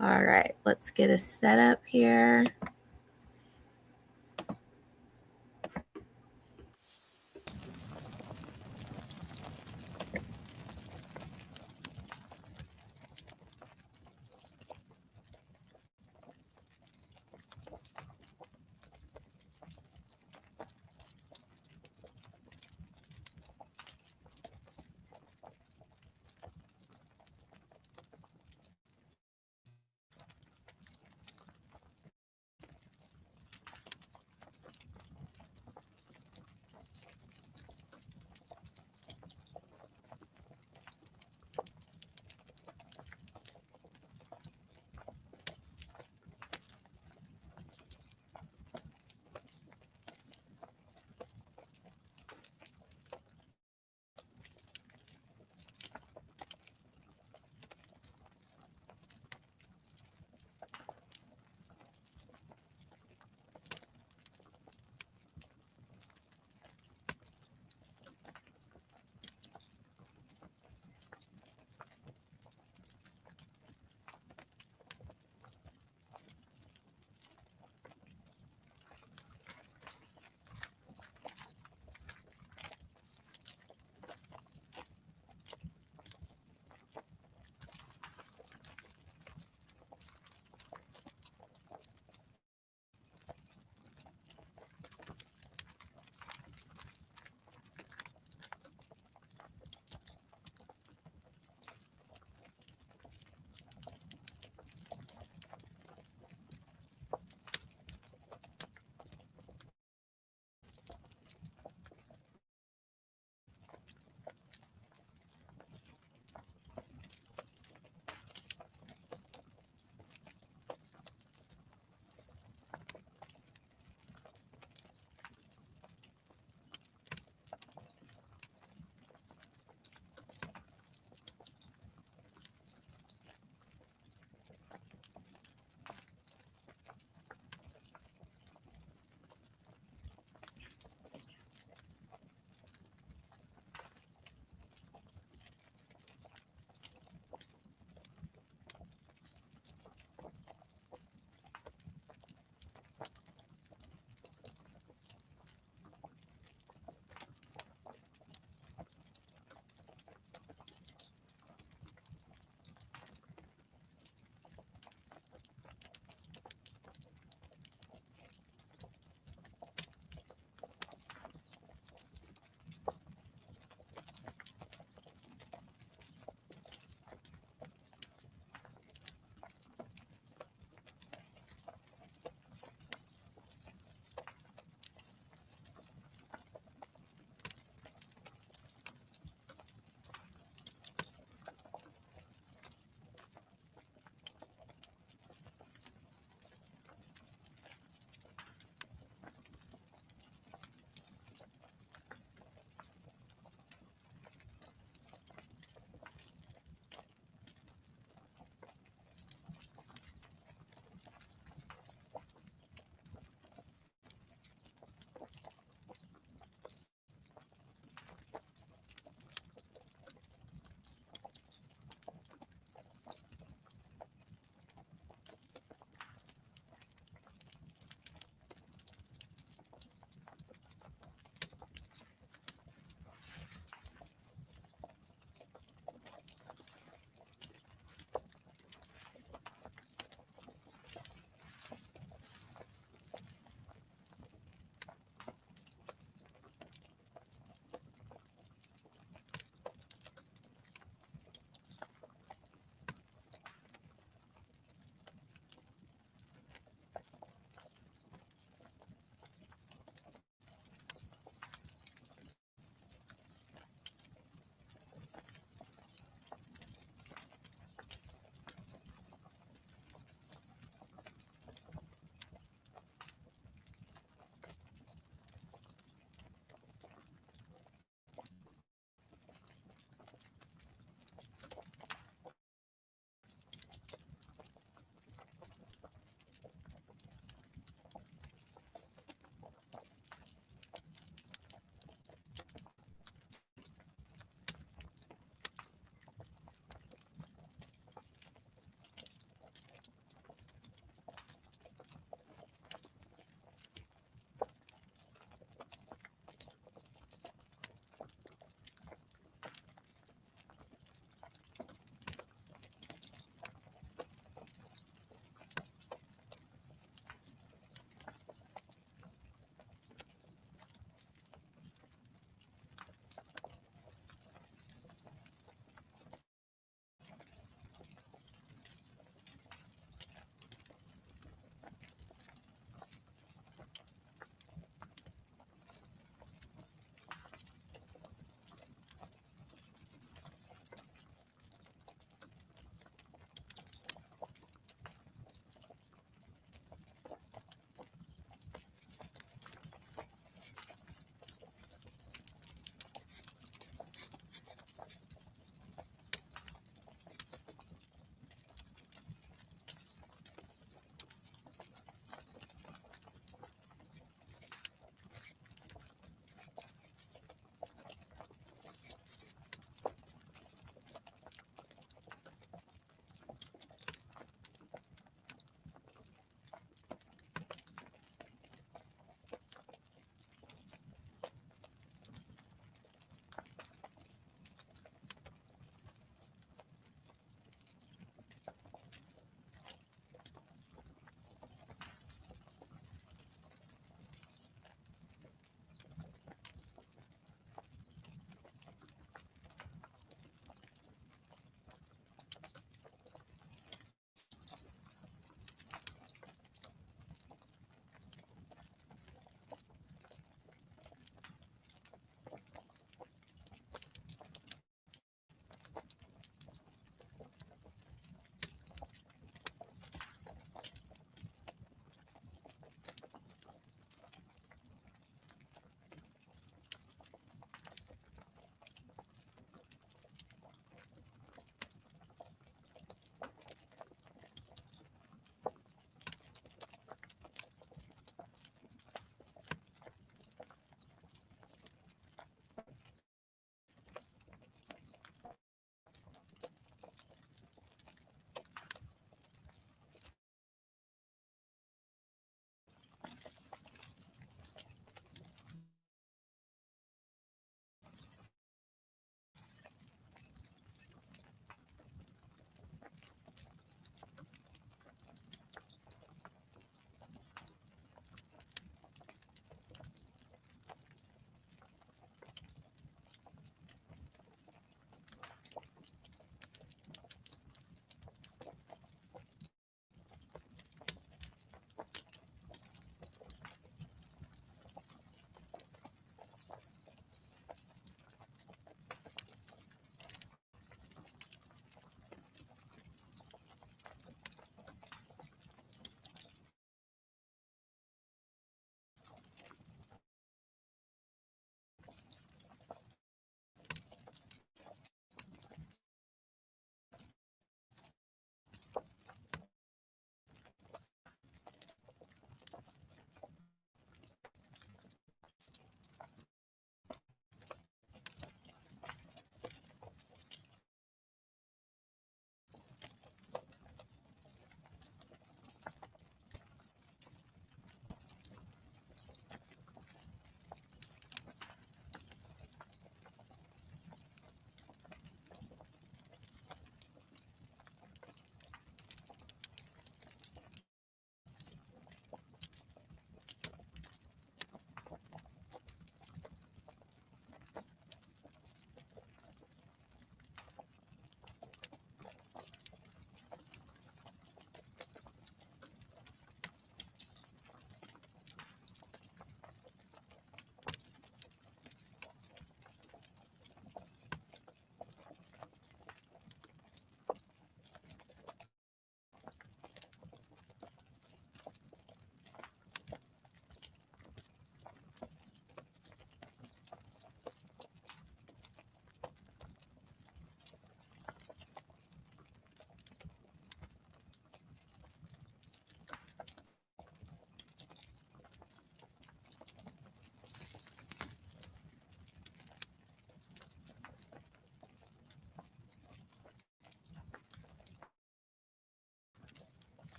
All right, let's get a setup here.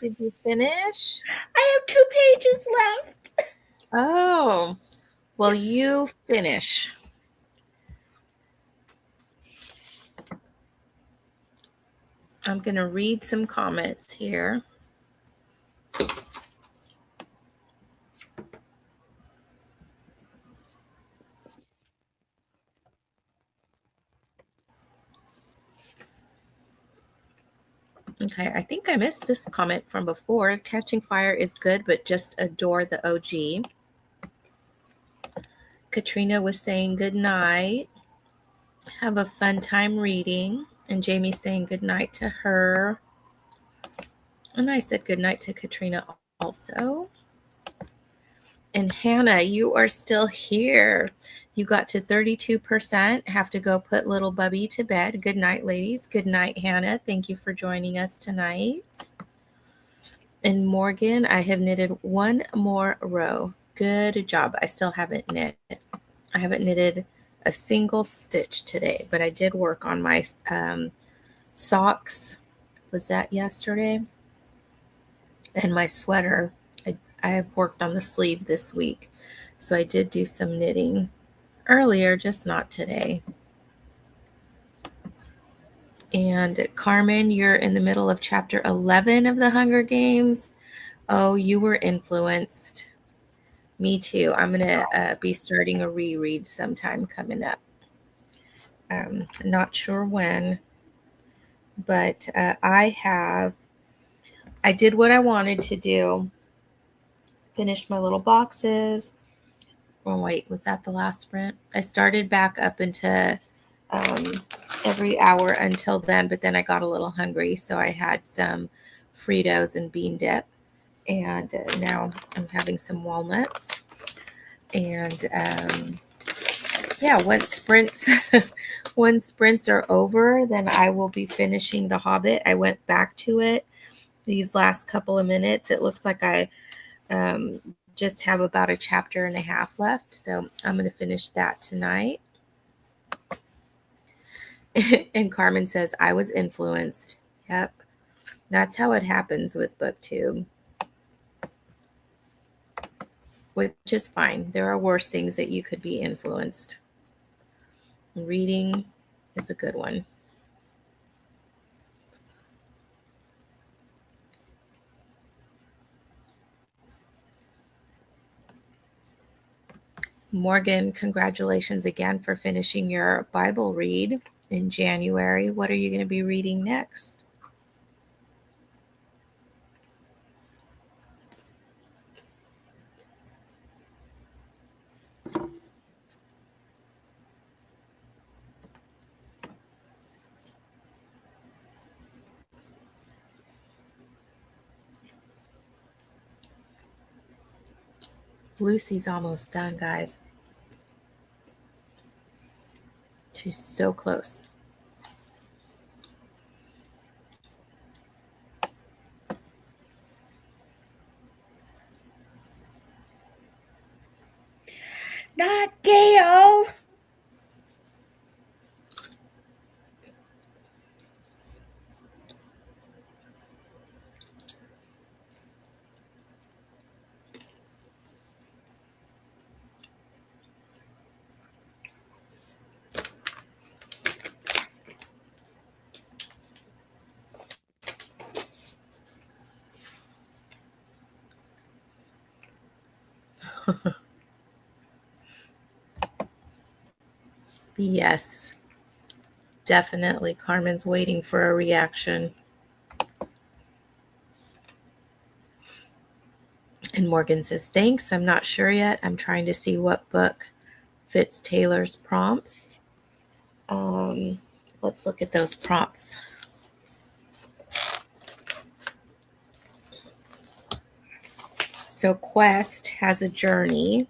Did you finish? I have 2 pages left. Oh, well, you finish. I'm going to read some comments here. Okay, I think I missed this comment from before. Catching Fire is good, but just adore the OG. Katrina was saying good night. Have a fun time reading. And Jamie's saying good night to her. And I said good night to Katrina also. And Hannah, you are still here. You got to 32%. Have to go put little Bubby to bed. Good night, ladies. Good night, Hannah. Thank you for joining us tonight. And Morgan, I have knitted one more row. Good job. I still haven't knit. I haven't knitted a single stitch today, but I did work on my socks. Was that yesterday? And my sweater. I have worked on the sleeve this week. So I did do some knitting earlier, just not today. And Carmen, you're in the middle of chapter 11 of the Hunger Games. Oh, you were influenced. Me too. I'm going to be starting a reread sometime coming up. Not sure when, but I did what I wanted to do. Finished my little boxes. Oh, wait, was that the last sprint? I started back up into every hour until then, but then I got a little hungry, so I had some Fritos and bean dip, and now I'm having some walnuts. And yeah, once sprints are over, then I will be finishing The Hobbit. I went back to it these last couple of minutes. It looks like I just have about a chapter and a half left, so I'm going to finish that tonight. And Carmen says, I was influenced. Yep. That's how it happens with BookTube, which is fine. There are worse things that you could be influenced. Reading is a good one. Morgan, congratulations again for finishing your Bible read in January. What are you going to be reading next? Lucy's almost done, guys. She's so close. Not Gail. Yes, definitely. Carmen's waiting for a reaction. And Morgan says, thanks. I'm not sure yet. I'm trying to see what book fits Taylor's prompts. Let's look at those prompts. So Quest has a journey.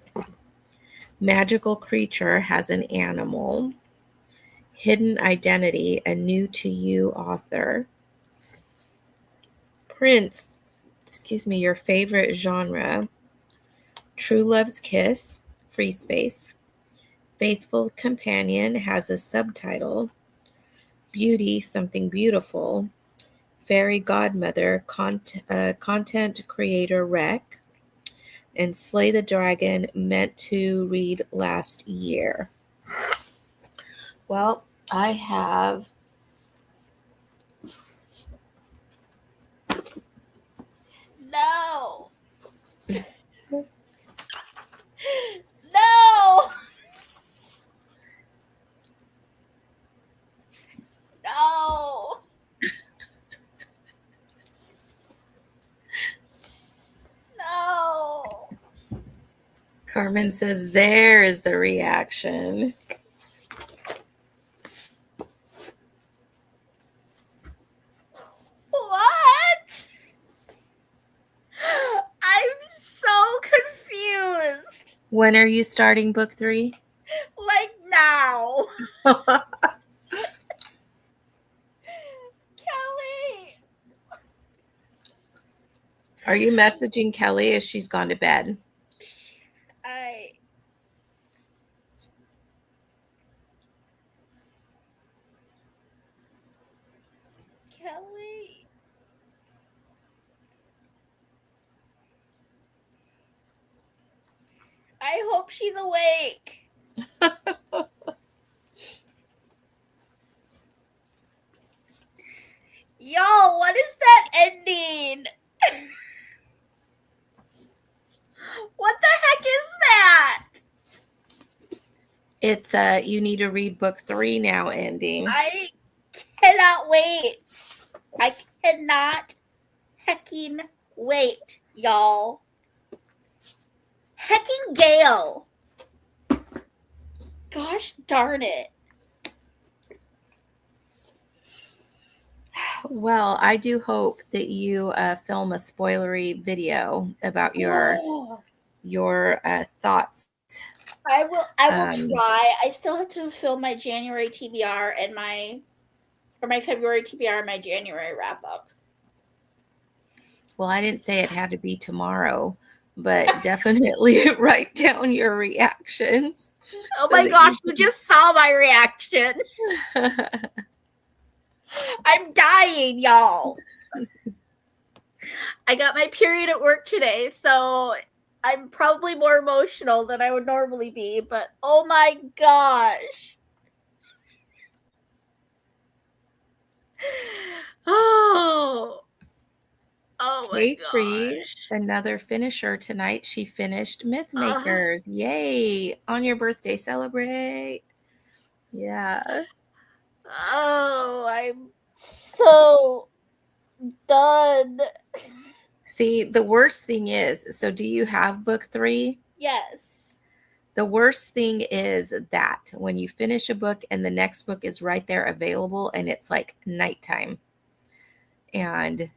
Magical Creature has an animal. Hidden Identity, a new to you author. Prince, your favorite genre. True Love's Kiss, free space. Faithful Companion has a subtitle. Beauty, something beautiful. Fairy Godmother, content creator Rec, and Slay the Dragon, meant to read last year. Well, I have No. No. No. No. Carmen says there is the reaction. What? I'm so confused. When are you starting book 3? Like now. Kelly. Are you messaging Kelly as she's gone to bed? Kelly. I hope she's awake. Yo, what is that ending? What the heck is that? It's you need to read book 3 now ending. I cannot wait. I cannot hecking wait, y'all. Hecking gale. Gosh darn it. Well, I do hope that you film a spoilery video about your thoughts. I will try. I still have to film my January TBR and my February TBR and my January wrap up. Well, I didn't say it had to be tomorrow, but definitely write down your reactions. Oh my gosh, you just saw my reaction. I'm dying, y'all. I got my period at work today, so I'm probably more emotional than I would normally be, but oh my gosh. Oh my gosh. Another finisher tonight. She finished Myth Makers. Yay. On your birthday, celebrate. Yeah. Oh, I'm so done. See, the worst thing is, so do you have book 3? Yes. The worst thing is that when you finish a book and the next book is right there available and it's like nighttime. And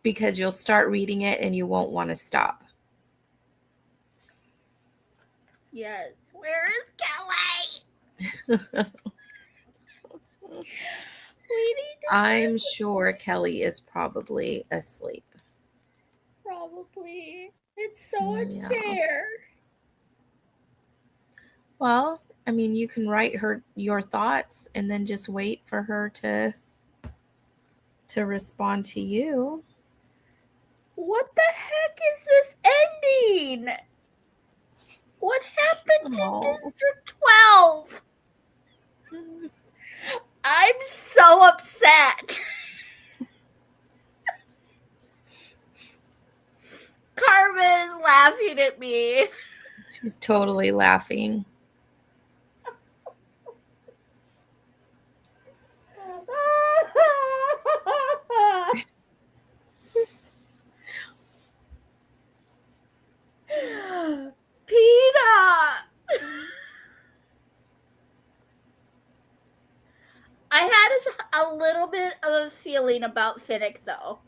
because you'll start reading it and you won't want to stop. Yes. Where is Kelly? I'm sure Kelly is probably asleep. Probably. It's so unfair. Well, I mean, you can write her your thoughts and then just wait for her to respond to you. What the heck is this ending? What happened to District 12? I'm so upset. Carmen is laughing at me. She's totally laughing. Peanut! I had a little bit of a feeling about Finnick, though.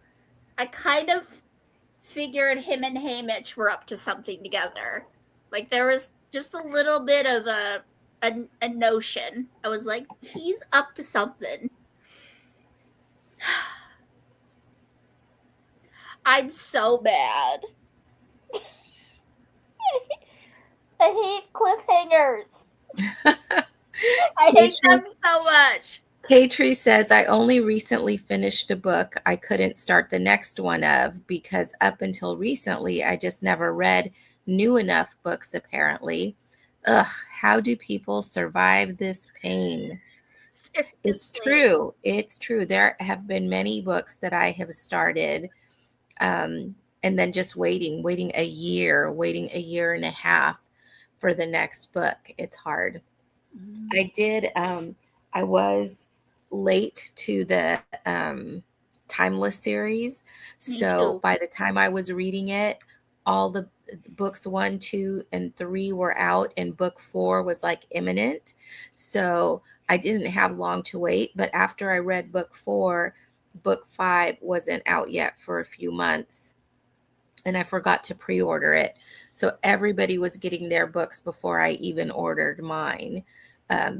I kind of figured him and Haymitch were up to something together. Like, there was just a little bit of a notion. I was like, he's up to something. I'm so bad. I hate cliffhangers. I hate them so much. K-Tree says, I only recently finished a book I couldn't start the next one of because up until recently, I just never read new enough books, apparently. Ugh, how do people survive this pain? It's Seriously. true. It's true. There have been many books that I have started and then just waiting waiting a year and a half for the next book. It's hard. I did. I was late to the Timeless series, Me so too. by the time I was reading it, all the books 1, 2, and 3 were out, and book 4 was like imminent. So I didn't have long to wait. But after I read book 4, book 5 wasn't out yet for a few months and I forgot to pre-order it. So everybody was getting their books before I even ordered mine,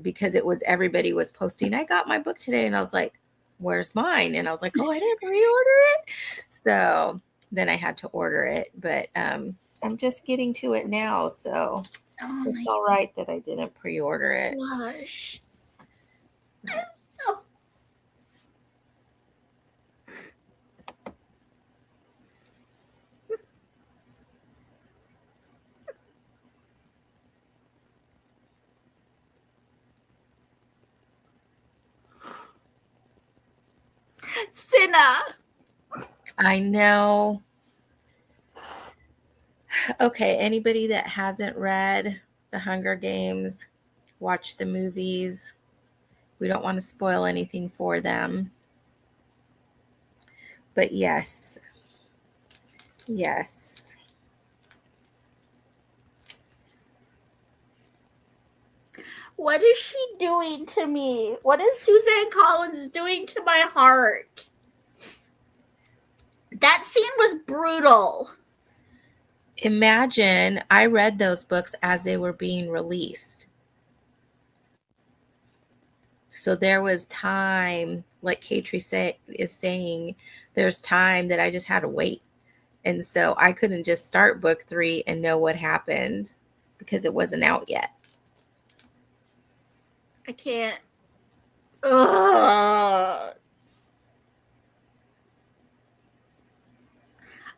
because it was everybody was posting, I got my book today. And I was like, where's mine? And I was like, oh, I didn't pre-order it. So then I had to order it, but I'm just getting to it now. So Oh it's my all right that I didn't pre-order it. gosh. So Cinna. I know. Okay, anybody that hasn't read The Hunger Games, watch the movies. We don't want to spoil anything for them. But yes, yes. What is she doing to me? What is Suzanne Collins doing to my heart? That scene was brutal. Imagine I read those books as they were being released. So there was time, like Katrie is saying, there's time that I just had to wait. And so I couldn't just start book 3 and know what happened because it wasn't out yet. I can't. Ugh.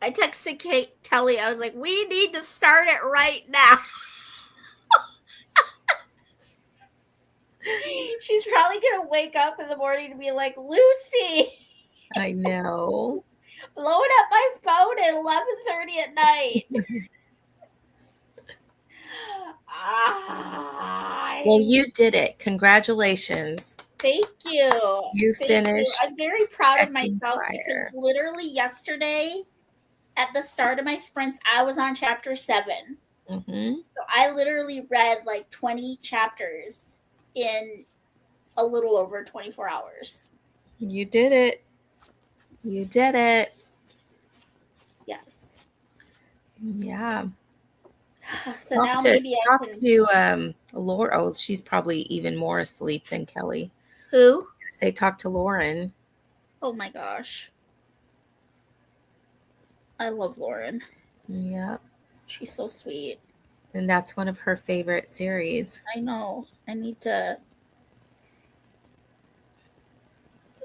I texted Kelly. I was like, we need to start it right now. She's probably going to wake up in the morning and be like, Lucy. I know. Blowing up my phone at 11:30 at night. Well, you did it. Congratulations. Thank you. You Thank you. finished I'm very proud of Catching myself because Fire. literally yesterday at the start of my sprints, I was on chapter 7. Mm-hmm. So I literally read like 20 chapters in a little over 24 hours. You did it. You did it. Yes. Yeah. So now maybe I talk can. to Laura. Oh, she's probably even more asleep than Kelly. Who? Say talk to Lauren. Oh my gosh. I love Lauren. Yeah. She's so sweet. And that's one of her favorite series. I know. I need to.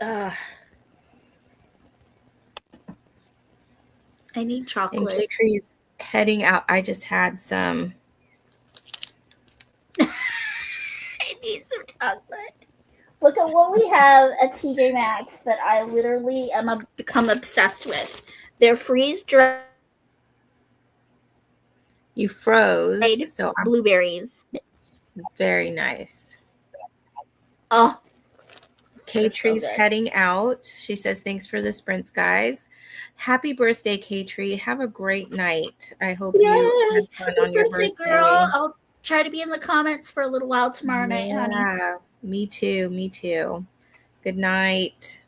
I need chocolate. And Katrie's heading out. I just had some. I need some chocolate. Look at what we have at TJ Maxx that I literally am become obsessed with. They're freeze dried. You froze, so I'm blueberries. very nice. Oh, Katrie's so heading out. She says, thanks for the sprints, guys. Happy birthday, Katrie. Have a great night. I hope you have fun Happy on your birthday, birthday. girl. I'll try to be in the comments for a little while tomorrow night, honey. Yeah, me too. Me too. Good night.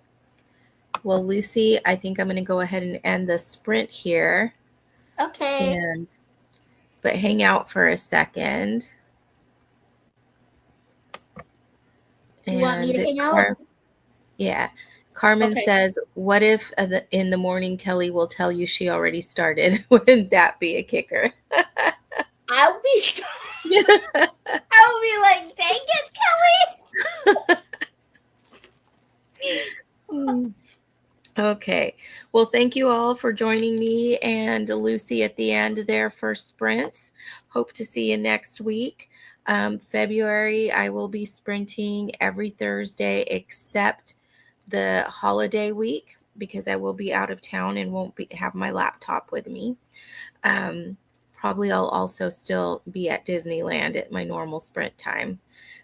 Well, Lucy, I think I'm going to go ahead and end the sprint here. Okay. But hang out for a second. You want me to hang out? Yeah. Carmen says, what if in the morning Kelly will tell you she already started? Wouldn't that be a kicker? I'll be like, dang it, Kelly. Mm. Okay. Well, thank you all for joining me and Lucy at the end there for sprints. Hope to see you next week. February, I will be sprinting every Thursday except the holiday week because I will be out of town and have my laptop with me. Um, Probably I'll also still be at Disneyland at my normal sprint time.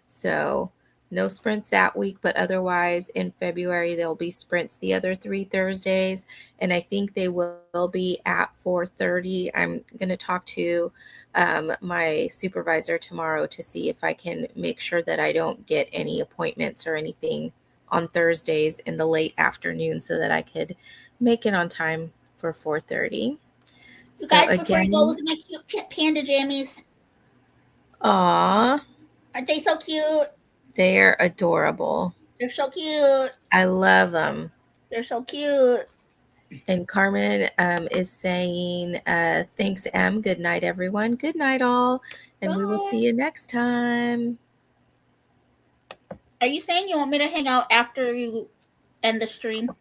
So no sprints that week, but otherwise in February there'll be sprints the other 3 Thursdays, and I think they will be at 4:30. I'm going to talk to my supervisor tomorrow to see if I can make sure that I don't get any appointments or anything on Thursdays in the late afternoon so that I could make it on time for 4:30. You So guys, before you go, look again, at my cute panda jammies. aw, Aren't they so cute? they're adorable. They're so cute. I love them. They're so cute. And Carmen is saying, thanks, Em. Good night, everyone. Good night, all. And we will Bye. see you next time. Are you saying you want me to hang out after you end the stream?